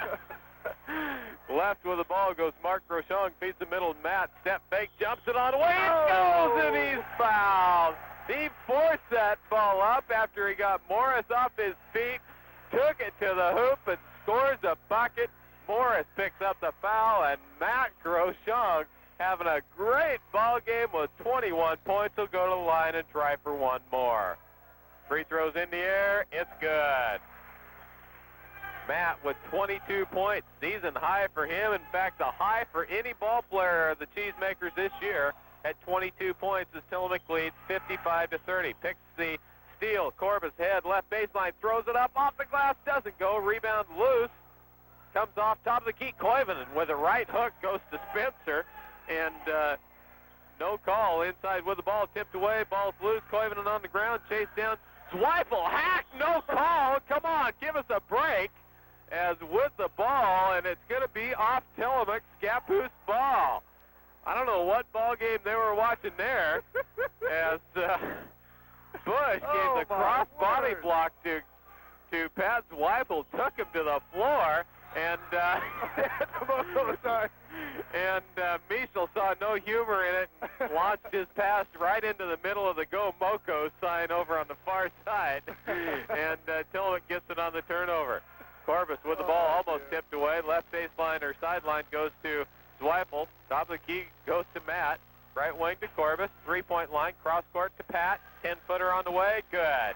Left with the ball goes Mark Groshong, feeds the middle. Matt, step fake, jumps it on. Away it goes, and he's fouled. He forced that ball up after he got Morris off his feet, took it to the hoop, and scores a bucket. Morris picks up the foul, and Matt Groshong, having a great ball game with 21 points, will go to the line and try for one more. Free throws in the air. It's good. Matt with 22 points, season high for him. In fact, the high for any ball player of the Cheesemakers this year at 22 points as Tillamook leads 55-30. Picks the steal. Corbus head, left baseline, throws it up off the glass, doesn't go. Rebound loose. Comes off top of the key. Koivunen with a right hook goes to Spencer. And no call. Inside with the ball, tipped away. Ball's loose. Koivunen on the ground, chased down. Zweifel, hack, no call. Come on, give us a break. As with the ball, and it's going to be off Tillamook, Scappoose ball. I don't know what ball game they were watching there. As Bush gave the cross body block to Pat Zweifel, took him to the floor. And Michel saw no humor in it and launched his pass right into the middle of the Go Moco sign over on the far side. And Tillamook gets it on the turnover. Corbus with the ball almost tipped away. Left baseline or sideline goes to Zweifel. Top of the key goes to Matt. Right wing to Corbus. Three-point line. Cross court to Pat. 10-footer on the way. Good.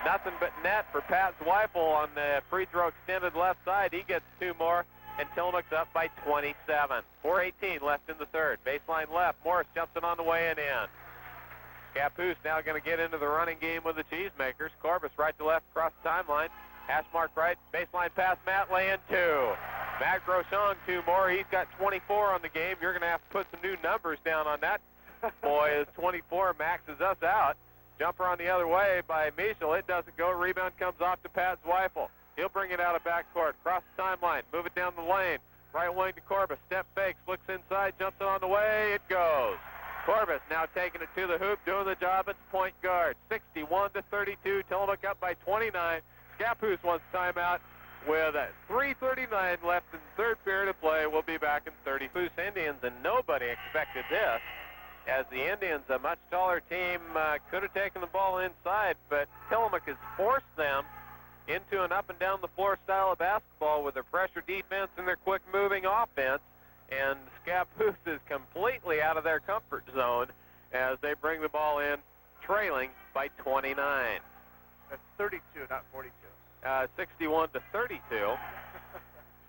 Nothing but net for Pat Zweifel on the free throw extended left side. He gets two more, and Tillamook's up by 27. 4:18 left in the third. Baseline left. Morris jumps it on the way and in. Scappoose now going to get into the running game with the Cheesemakers. Corbus right to left across the timeline. Hash mark right. Baseline pass. Matt lay in two. Matt Groshong two more. He's got 24 on the game. You're going to have to put some new numbers down on that. Boy, is 24 maxes us out. Jumper on the other way by Michel. It doesn't go. Rebound comes off to Pat Zweifel. He'll bring it out of backcourt. Cross the timeline. Move it down the lane. Right wing to Corbus. Step fakes. Looks inside. Jumps it on the way. It goes. Corbus now taking it to the hoop. Doing the job at the point guard. 61-32. Tillamook up by 29. Scappoose wants timeout with 3:39 left in the third period of play. We'll be back in 30. Scappoose Indians, and nobody expected this, as the Indians, a much taller team, could have taken the ball inside, but Tillamook has forced them into an up-and-down-the-floor style of basketball with their pressure defense and their quick-moving offense, and Scappoose is completely out of their comfort zone as they bring the ball in, trailing by 29. That's 32, not 42. 61-32.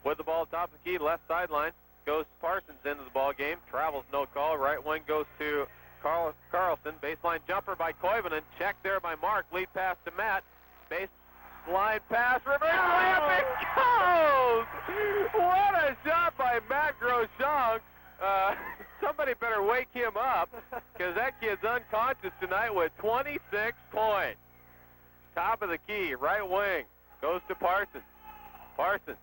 With the ball top of the key, left sideline. Goes Parsons into the ball game. Travels, no call. Right wing goes to Carlson. Baseline jumper by Koivunen. Check there by Mark. Lead pass to Matt. Baseline pass. Reverse layup. It goes! What a shot by Matt Groshong. Somebody better wake him up, because that kid's unconscious tonight with 26 points. Top of the key, right wing. Goes to Parsons. Parsons.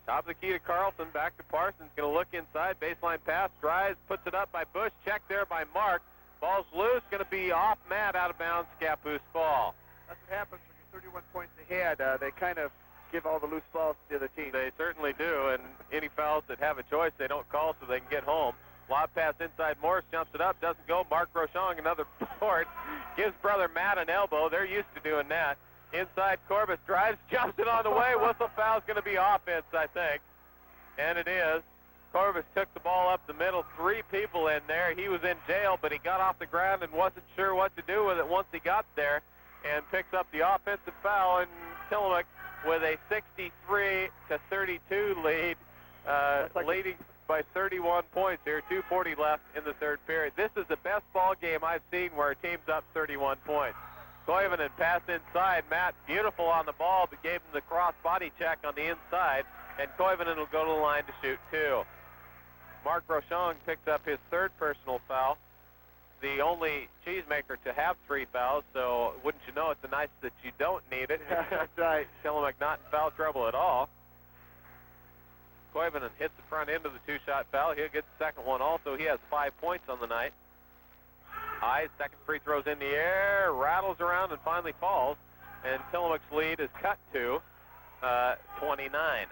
Top of the key to Carlson, back to Parsons. Going to look inside. Baseline pass, drives, puts it up by Bush. Check there by Mark. Ball's loose. Going to be off Matt, out of bounds. Scappoose ball. That's what happens when you're 31 points ahead. They kind of give all the loose balls to the other team. They certainly do, and any fouls that have a choice, they don't call so they can get home. Lob pass inside. Morris jumps it up. Doesn't go. Mark Groshong, another board. Gives brother Matt an elbow. They're used to doing that. Inside, Corbus drives, jumps it on the way. Whistle foul's going to be offense, I think. And it is. Corbus took the ball up the middle. Three people in there. He was in jail, but he got off the ground and wasn't sure what to do with it once he got there, and picks up the offensive foul. And Tillamook with a 63-32 lead, leading by 31 points here. 2:40 left in the third period. This is the best ball game I've seen where a team's up 31 points. Koivunen passed inside. Matt, beautiful on the ball, but gave him the cross body check on the inside, and Koivunen will go to the line to shoot two. Mark Groshong picks up his third personal foul, the only Cheesemaker to have three fouls, so wouldn't you know, it's nice that you don't need it. That's right. Tillamook not in foul trouble at all. Koivunen hits the front end of the two-shot foul. He'll get the second one also. He has 5 points on the night. high. Second free throw's in the air, rattles around, and finally falls. And Tillamook's lead is cut to 29.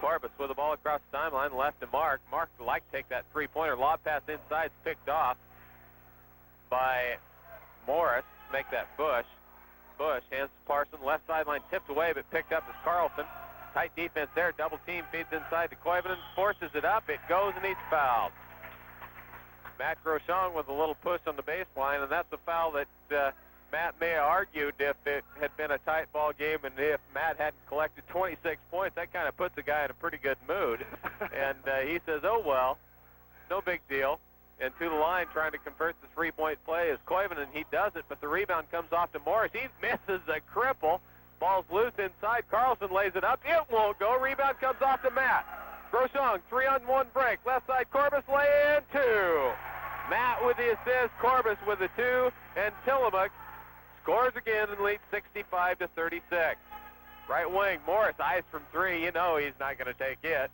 Corbus with the ball across the timeline, left to Mark. Mark would like to take that three-pointer. Lob pass inside, picked off by Morris. Make that Bush. Bush hands to Parson. Left sideline tipped away, but picked up is Carlson. Tight defense there. Double team feeds inside to Koivunen. Forces it up. It goes and he's fouled. Matt Groshong with a little push on the baseline, and that's a foul that Matt may have argued if it had been a tight ball game and if Matt hadn't collected 26 points. That kind of puts a guy in a pretty good mood. And he says, oh, well, no big deal. And to the line trying to convert the three-point play is Koivunen. He does it, but the rebound comes off to Morris. He misses a cripple. Ball's loose inside. Carlson lays it up. It won't go. Rebound comes off to Matt. Groshong, 3-on-1 break. Left side, Corbus lay in two. Matt with the assist, Corbus with the two, and Tillamook scores again and leads 65-36. Right wing, Morris, eyes from three. You know he's not going to take it.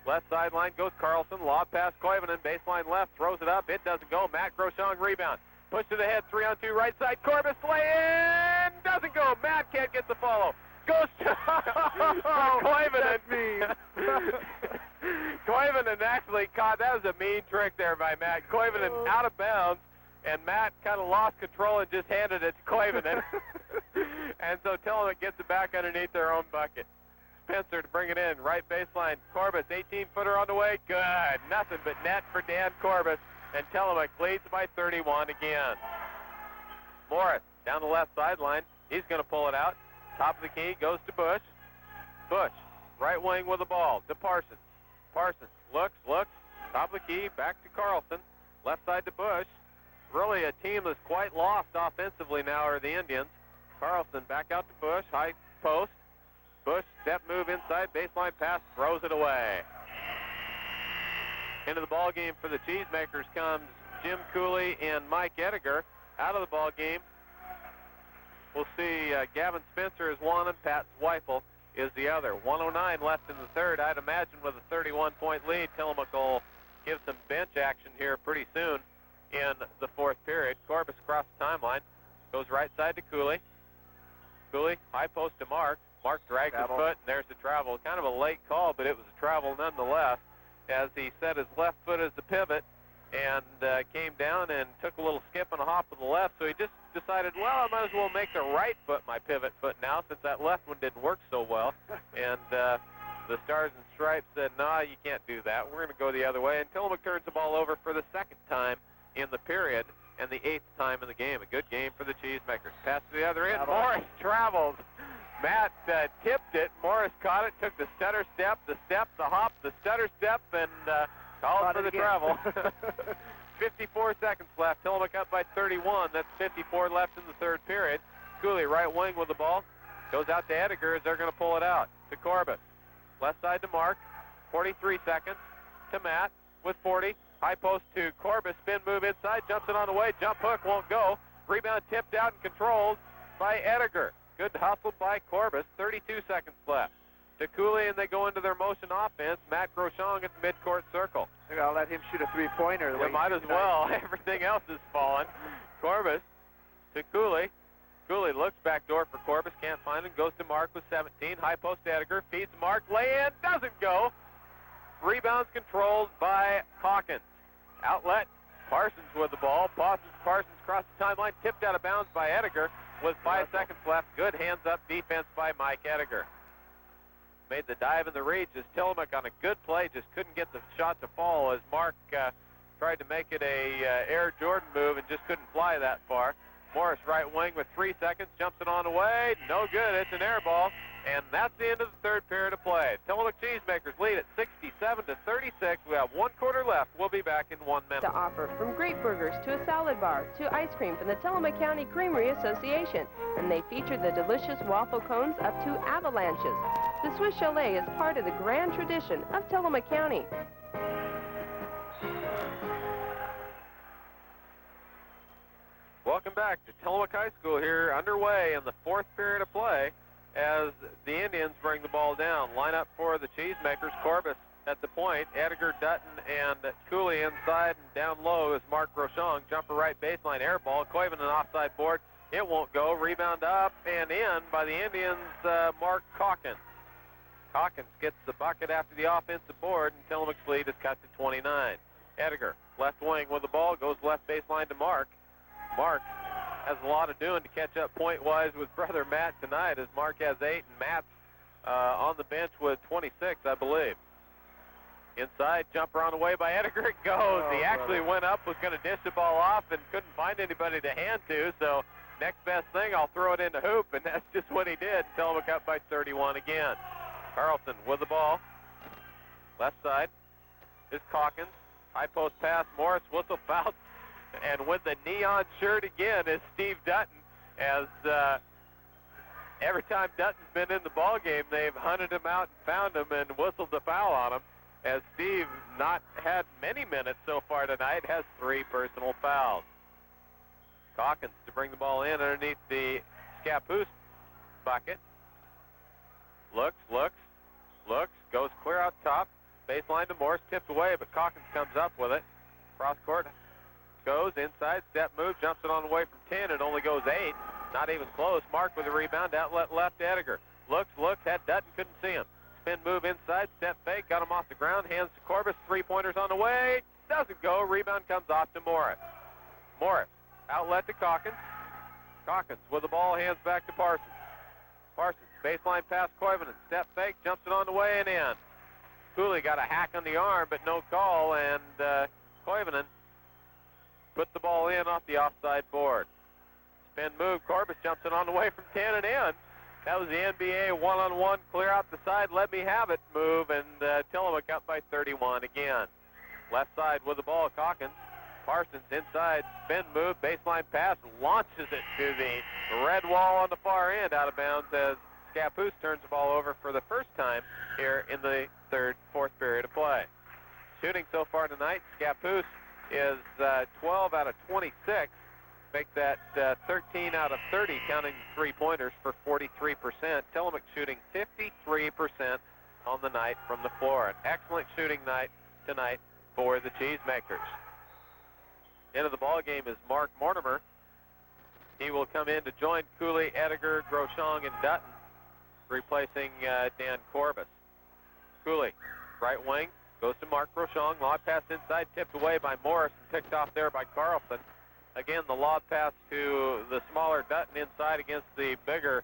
Left sideline goes Carlson. Lob pass Koivunen. Baseline left. Throws it up. It doesn't go. Matt Groshong rebound. Push to the head. 3-on-2 right side. Corbus lay in. Doesn't go. Matt can't get the follow. Goes to Koivunen. Koivunen actually caught. That was a mean trick there by Matt. Koivunen out of bounds. And Matt kind of lost control and just handed it to Koivunen. And so Tillamook gets it back underneath their own bucket. Spencer to bring it in. Right baseline. Corbus, 18-footer on the way. Good. Nothing but net for Dan Corbus. And Tillamook leads by 31 again. Morris down the left sideline. He's going to pull it out. Top of the key goes to Bush. Bush, right wing with the ball to Parsons. Parsons looks. Top of the key, back to Carlson. Left side to Bush. Really a team that's quite lost offensively now are the Indians. Carlson back out to Bush. High post. Bush, step move inside, baseline pass, throws it away. Into the ball game for the Cheesemakers comes Jim Cooley and Mike Ediger. Out of the ball game, we'll see Gavin Spencer is one and Pat Zweifel is the other. 1:09 left in the third. I'd imagine with a 31-point lead, Tillamook will give some bench action here pretty soon in the fourth period. Corbus across the timeline, goes right side to Cooley. Cooley, high post to Mark. Mark drags his foot, and there's the travel. Kind of a late call, but it was a travel nonetheless, as he set his left foot as the pivot and came down and took a little skip and a hop with the left. So he just decided, well, I might as well make the right foot my pivot foot now, since that left one didn't work so well. And the Stars and Stripes said, nah, you can't do that. We're going to go the other way. And Tillamook turns the ball over for the second time in the period and the 8th time in the game. A good game for the Cheesemakers. Pass to the other end. Morris travels. Matt tipped it. Morris caught it, took the stutter step, the hop, the stutter step, and called for the travel. 54 seconds left. Tillamook up by 31. That's 54 left in the third period. Cooley, right wing with the ball. Goes out to Ediger as they're going to pull it out. To Corbus. Left side to Mark. 43 seconds. To Matt with 40. High post to Corbus. Spin move inside. Jumps it on the way. Jump hook won't go. Rebound tipped out and controlled by Ediger. Good hustle by Corbus. 32 seconds left. To Cooley, and they go into their motion offense. Matt Groshong at the midcourt circle. They're going to let him shoot a three-pointer. They might as well. Everything else is fallen. Corbus to Cooley. Cooley looks back door for Corbus. Can't find him. Goes to Mark with 17. High post to Ediger. Feeds Mark. Lay in. Doesn't go. Rebounds controlled by Hawkins. Outlet. Parsons with the ball. Parsons across the timeline. Tipped out of bounds by Ediger with 5 seconds left. Good hands-up defense by Mike Ediger. Made the dive in the reach as Tillamook on a good play just couldn't get the shot to fall as Mark tried to make it a Air Jordan move and just couldn't fly that far. Morris right wing with 3 seconds, jumps it on away. No good. It's an air ball. And that's the end of the third period of play. Tillamook Cheesemakers lead at 67-36. We have 1 quarter left. We'll be back in 1 minute. To offer from great burgers to a salad bar to ice cream from the Tillamook County Creamery Association. And they feature the delicious waffle cones up to avalanches. The Swiss Chalet is part of the grand tradition of Tillamook County. Welcome back to Tillamook High School here, underway in the 4th period of play as the Indians bring the ball down. Line up for the Cheesemakers. Corbus at the point. Edgar, Dutton, and Cooley inside, and down low is Mark Rochon. Jumper right baseline, air ball. Koivunen offside board. It won't go. Rebound up and in by the Indians, Mark Calkins. Calkins gets the bucket after the offensive board, and Tillamook's lead is cut to 29. Edgar, left wing with the ball, goes left baseline to Mark. Mark has a lot of doing to catch up point-wise with brother Matt tonight, as Mark has 8 and Matt's on the bench with 26, I believe. Inside, jumper on the way by Edgar. It goes. He actually went up, was going to dish the ball off, and couldn't find anybody to hand to, so next best thing, I'll throw it in the hoop, and that's just what he did. Tillamook up by 31 again. Carlson with the ball. Left side is Calkins. High post pass. Morris whistle foul. And with the neon shirt again is Steve Dutton, as every time Dutton's been in the ball game, they've hunted him out and found him and whistled the foul on him, as Steve not had many minutes so far tonight, has 3 personal fouls. Calkins to bring the ball in underneath the Scappoose bucket. Looks, goes clear out top. Baseline to Morris, tipped away, but Calkins comes up with it. Cross court, goes inside, step move, jumps it on the way from 10. It only goes 8. Not even close. Mark with a rebound, outlet left to Edgar. Looks, had Dutton, couldn't see him. Spin move inside, step fake, got him off the ground, hands to Corbus, 3-pointers on the way. Doesn't go, rebound comes off to Morris. Morris, outlet to Calkins. Calkins with the ball, hands back to Parsons. Parsons, baseline pass Koivunen, step fake, jumps it on the way and in. Cooley got a hack on the arm, but no call, and Koivunen put the ball in off the offside board. Spin move, Corbus jumps it on the way from 10 and in. That was the NBA one-on-one, clear out the side, let me have it move, and Tillamook up by 31 again. Left side with the ball, Calkins. Parsons inside, spin move, baseline pass, launches it to the red wall on the far end, out of bounds, as Scappoose turns the ball over for the first time here in the fourth period of play. Shooting so far tonight, Scappoose is 12 out of 26. Make that 13 out of 30, counting 3-pointers for 43%. Tillamook shooting 53% on the night from the floor. An excellent shooting night tonight for the Cheesemakers. Into the ball game is Mark Mortimer. He will come in to join Cooley, Edgar, Groshong, and Dutton, replacing Dan Corbus. Cooley, right wing, goes to Mark Groshong. Lob pass inside, tipped away by Morris and picked off there by Carlson. Again, the lob pass to the smaller Dutton inside against the bigger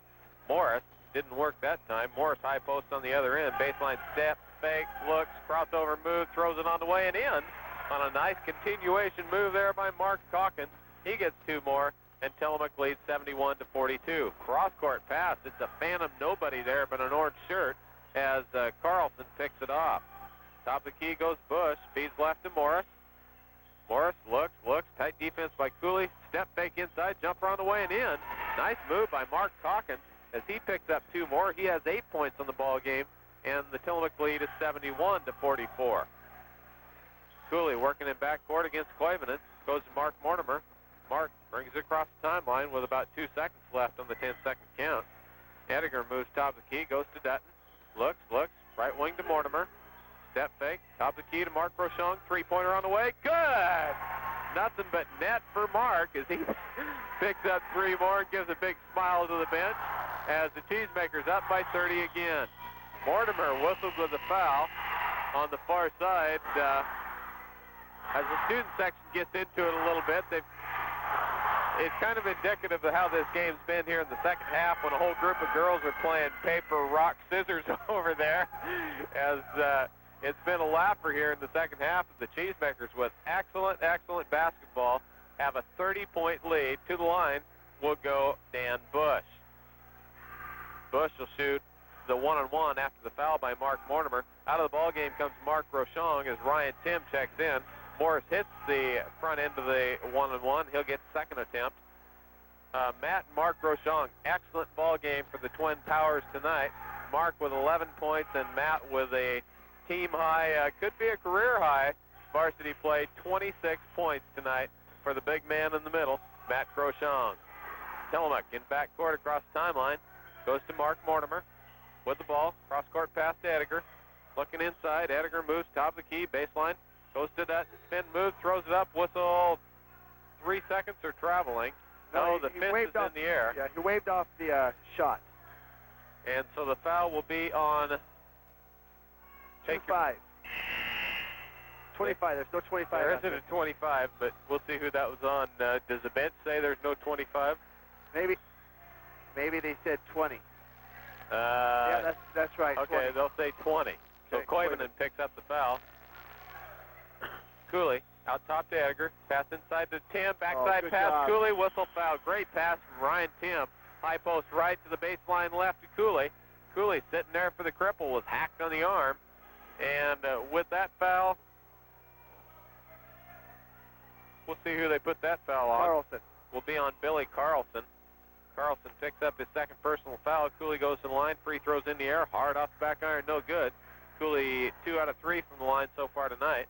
Morris. Didn't work that time. Morris high post on the other end. Baseline step, fake, looks, crossover move, throws it on the way and in. On a nice continuation move there by Mark Calkins. He gets 2 more, and Tillamook leads 71-42. Cross-court pass. It's a phantom nobody there but an orange shirt, as Carlson picks it off. Top of the key goes Bush. Feeds left to Morris. Morris looks. Tight defense by Cooley. Step fake inside. Jumper on the way and in. Nice move by Mark Calkins as he picks up 2 more. He has 8 points on the ball game, and the Tillamook lead is 71-44. Cooley working in backcourt against Koivunen. Goes to Mark Mortimer. Mark brings it across the timeline with about 2 seconds left on the 10-second count. Edgar moves top of the key. Goes to Dutton. Looks. Right wing to Mortimer. Step fake. Top of the key to Mark Rochon. 3-pointer on the way. Good! Nothing but net for Mark as he picks up 3 more and gives a big smile to the bench as the Cheesemakers up by 30 again. Mortimer whistles with a foul on the far side. As the student section gets into it a little bit, it's kind of indicative of how this game's been here in the second half, when a whole group of girls are playing paper, rock, scissors over there, as it's been a laugher here in the second half of the Cheesemakers with excellent basketball. Have a 30-point lead. To the line will go Dan Bush. Bush will shoot the one-on-one after the foul by Mark Mortimer. Out of the ball game comes Mark Rochon as Ryan Tim checks in. Morris hits the front end of the one-on-one. He'll get second attempt. Matt and Mark Rochon, excellent ball game for the Twin Powers tonight. Mark with 11 points and Matt with a team high, could be a career high, varsity play, 26 points tonight for the big man in the middle, Matt Groshong. Tillamook in backcourt across the timeline. Goes to Mark Mortimer with the ball. Cross-court pass to Edgar. Looking inside, Edgar moves top of the key, baseline, goes to that spin move, throws it up, whistle, 3 seconds or traveling. No, the fist is in the air. Yeah, he waved off the shot. And so the foul will be on... 25. 25, there's no 25. There isn't a 25, but we'll see who that was on. Does the bench say there's no 25? Maybe they said 20. Yeah, that's right. Okay, 20. They'll say 20. So Okay, Koivunen picks up the foul. Cooley out top to Edgar. Pass inside to Tim. Backside pass. Job. Cooley, whistle foul. Great pass from Ryan Tim. High post right to the baseline left to Cooley. Cooley sitting there for the cripple, was hacked on the arm. And with that foul, we'll see who they put that foul on. Carlson. Will be on Billy Carlson. Carlson picks up his second personal foul. Cooley goes to the line. Free throws in the air. Hard off the back iron. No good. Cooley 2 out of 3 from the line so far tonight.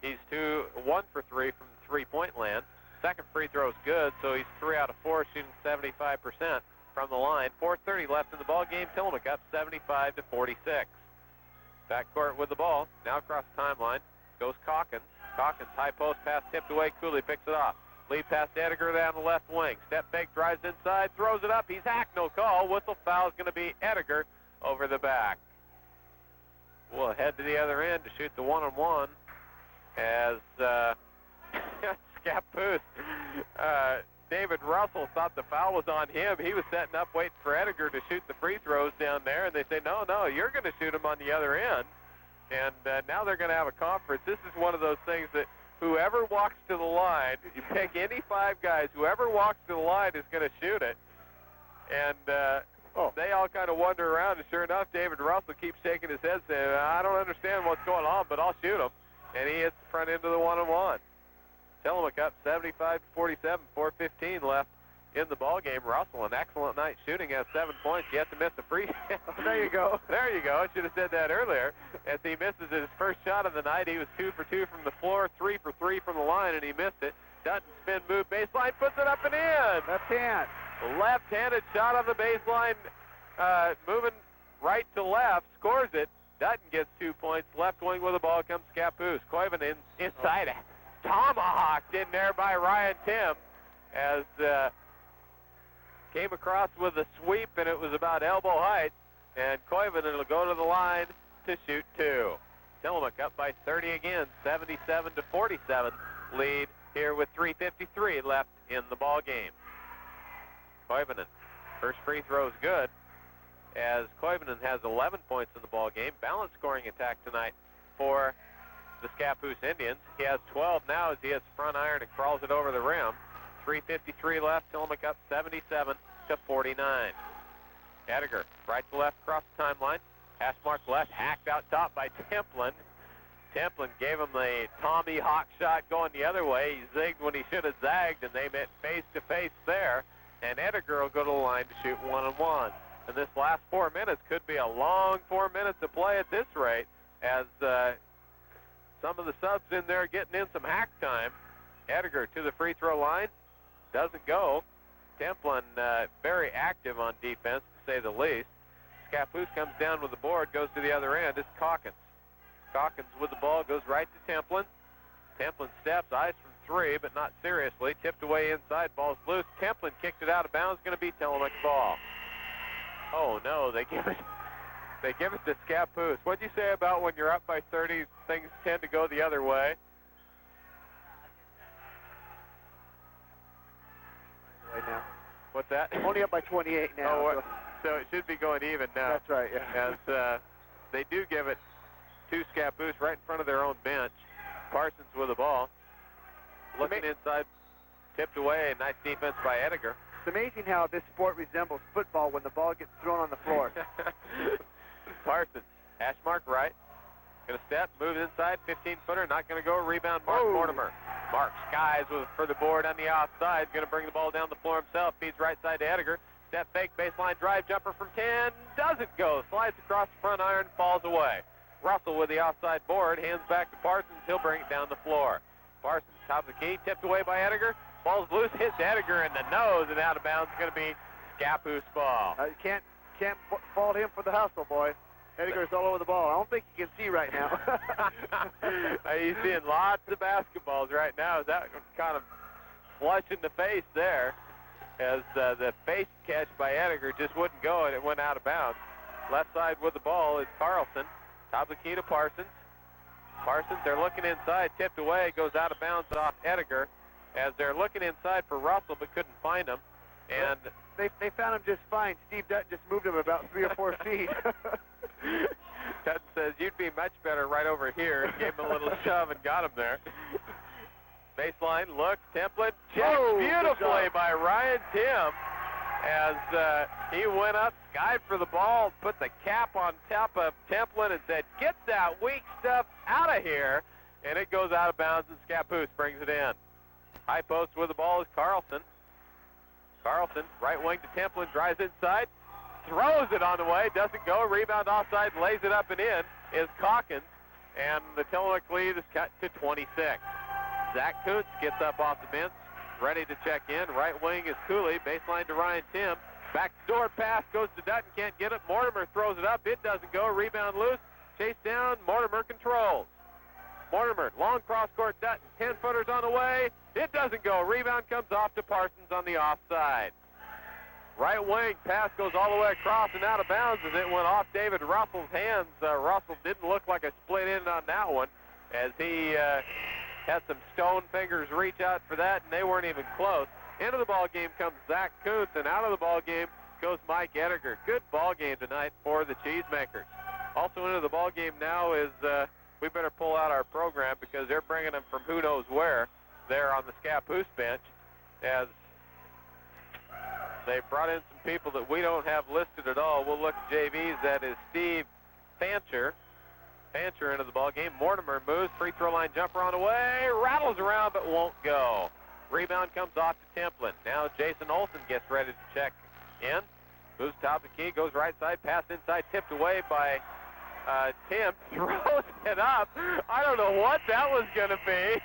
He's 1 for 3 from the three-point land. Second free throw is good, so he's 3 out of 4, shooting 75% from the line. 4:30 left in the ball game. Tillamook up 75-46. Backcourt with the ball. Now across the timeline goes Calkins. Calkins high post pass tipped away. Cooley picks it off. Lead pass to Edgar down the left wing. Step fake, drives inside, throws it up. He's hacked, no call. Whistle foul is going to be Edgar over the back. We'll head to the other end to shoot the one-on-one as Scappoose, David Russell thought the foul was on him. He was setting up waiting for Edgar to shoot the free throws down there, and they say, no, you're going to shoot him on the other end. And now they're going to have a conference. This is one of those things that whoever walks to the line, you pick any 5 guys, whoever walks to the line is going to shoot it. And they all kind of wander around, and sure enough, David Russell keeps shaking his head saying, I don't understand what's going on, but I'll shoot him. And he hits the front end of the one-on-one. Tillamook up 75-47, 4:15 left in the ball game. Russell, an excellent night shooting, has 7 points. Yet to miss a free. There you go. There you go. I should have said that earlier. As he misses his first shot of the night, he was 2 for 2 from the floor, 3 for 3 from the line, and he missed it. Dutton spin move, baseline, puts it up and in. Left hand. Left-handed shot on the baseline, moving right to left, scores it. Dutton gets 2 points. Left wing with the ball comes Scappoose. Koivunen inside it. Tomahawked in there by Ryan Tim as came across with a sweep, and it was about elbow height. And Koivunen will go to the line to shoot 2. Tillamook up by 30 again, 77-47 lead here with 3:53 left in the ball game. Koivunen, first free throw is good, as Koivunen has 11 points in the ball game. Balanced scoring attack tonight for the Scappoose Indians. He has 12 now as he hits front iron and crawls it over the rim. 3:53 left. Tillamook up 77-49. Edgar, right to left across the timeline. Hash mark left, hacked out top by Templin. Templin gave him the Tommy Hawk shot going the other way. He zigged when he should have zagged, and they met face-to-face there. And Edgar will go to the line to shoot one-on-one. And this last 4 minutes could be a long 4 minutes of play at this rate, as some of the subs in there getting in some hack time. Edgar to the free throw line. Doesn't go. Templin very active on defense, to say the least. Scappoose comes down with the board, goes to the other end. It's Calkins. Calkins with the ball, goes right to Templin. Templin steps, eyes from 3, but not seriously. Tipped away inside, ball's loose. Templin kicked it out of bounds, going to be Tillamook's ball. Oh no, they give it to Scappoose. What'd you say about when you're up by 30, things tend to go the other way? Right now. What's that? Only up by 28 now. Oh, so it should be going even now. That's right, yeah. As they do give it to Scappoose right in front of their own bench. Parsons with the ball. Looking inside, tipped away. Nice defense by Edgar. It's amazing how this sport resembles football when the ball gets thrown on the floor. Parsons, hash mark right. Going to step, move inside, 15-footer, not going to go. Rebound, Mark Mortimer. Mark skies for the board on the outside. Going to bring the ball down the floor himself. Feeds right side to Edgar. Step fake, baseline drive, jumper from 10. Doesn't go. Slides across the front iron, falls away. Russell with the outside board, hands back to Parsons. He'll bring it down the floor. Parsons, top of the key, tipped away by Edgar. Ball's loose, hits Edgar in the nose, and out of bounds. Going to be Scappoose ball. You can't fault him for the hustle, boy. Edgar's all over the ball. I don't think he can see right now. He's seeing lots of basketballs right now. That kind of flush in the face there, as the face catch by Edgar just wouldn't go, and it went out of bounds. Left side with the ball is Carlson. Top of the key to Parsons. Parsons, they're looking inside, tipped away, goes out of bounds off Edgar, as they're looking inside for Russell but couldn't find him. And they found him just fine. Steve Dutton just moved him about 3 or 4 feet. Dutton says, you'd be much better right over here. Gave him a little shove and got him there. Baseline, looks, template, checked beautifully by Ryan Tim, as he went up, skied for the ball, put the cap on top of Templin and said, get that weak stuff out of here. And it goes out of bounds, and Scappoose brings it in. High post with the ball is Carlson. Carlson, right wing to Templin, drives inside, throws it on the way, doesn't go, rebound offside, lays it up and in, is Calkins, and the Tillamook lead is cut to 26. Zach Kuntz gets up off the bench, ready to check in. Right wing is Cooley, baseline to Ryan Tim. Back door pass goes to Dutton, can't get it. Mortimer throws it up, it doesn't go, rebound loose, chase down, Mortimer controls. Mortimer, long cross-court Dutton, 10-footers on the way. It doesn't go. Rebound comes off to Parsons on the offside. Right wing pass goes all the way across and out of bounds as it went off David Russell's hands. Russell didn't look like a split end on that one, as he had some stone fingers reach out for that, and they weren't even close. Into the ball game comes Zach Kuntz, and out of the ball game goes Mike Edgar. Good ball game tonight for the Cheesemakers. Also into the ball game now is we better pull out our program, because they're bringing them from who knows where there on the Scappoose bench, as they brought in some people that we don't have listed at all. We'll look at JVs. That is Steve Fancher. Fancher into the ball game. Mortimer moves, free throw line jumper on the way, rattles around but won't go. Rebound comes off to Templin. Now Jason Olson gets ready to check in. Moves top of the key, goes right side, pass inside, tipped away by Tim, throws it up. I don't know what that was going to be,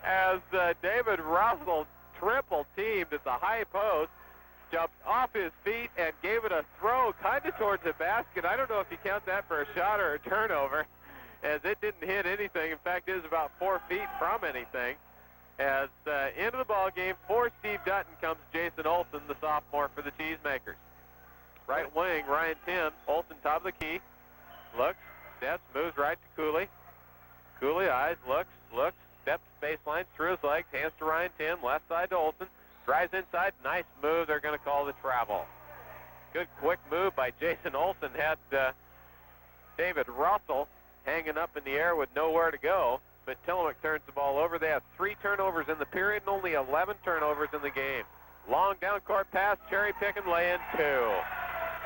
as David Russell triple teamed at the high post, jumped off his feet and gave it a throw kind of towards the basket. I don't know if you count that for a shot or a turnover, as it didn't hit anything. In fact, it was about 4 feet from anything. As into the ball game for Steve Dutton comes Jason Olson, the sophomore for the Cheesemakers. Right wing, Ryan Tim. Olson top of the key. Looks, steps, moves right to Cooley. Cooley eyes, looks, steps baseline, through his legs, hands to Ryan Tim, left side to Olson. Drives inside, nice move. They're going to call the travel. Good quick move by Jason Olson. Had David Russell hanging up in the air with nowhere to go, but Tillamook turns the ball over. They have 3 turnovers in the period and only 11 turnovers in the game. Long down court pass, cherry pick and lay in 2.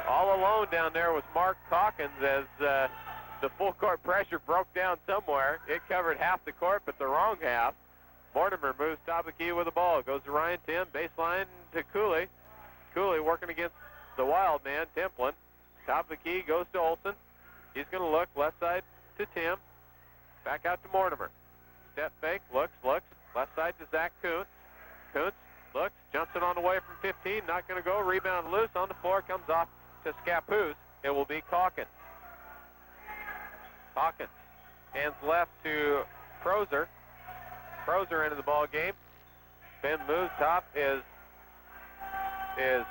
All alone down there was Mark Calkins, as the full court pressure broke down somewhere. It covered half the court, but the wrong half. Mortimer moves top of the key with the ball. Goes to Ryan Tim, baseline to Cooley. Cooley working against the wild man, Templin. Top of the key goes to Olson. He's going to look left side to Tim. Back out to Mortimer. Step fake, looks. Left side to Zach Kuntz. Kuntz looks, jumps it on the way from 15. Not going to go. Rebound loose on the floor. Comes off to Scappoose. It will be Calkins. Calkins hands left to Crozer. Crozer into the ball game. Ben moves, top is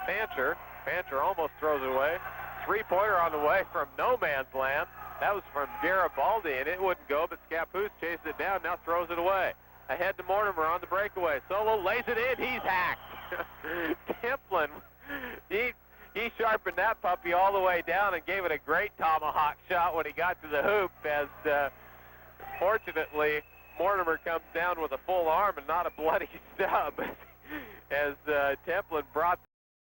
Fancher. Fancher almost throws it away. 3-pointer on the way from no man's land. That was from Garibaldi, and it wouldn't go, but Scappoose chased it down, now throws it away. Ahead to Mortimer on the breakaway. Solo lays it in, he's hacked. Templin, he sharpened that puppy all the way down and gave it a great tomahawk shot when he got to the hoop, as fortunately Mortimer comes down with a full arm and not a bloody stub, as Templin brought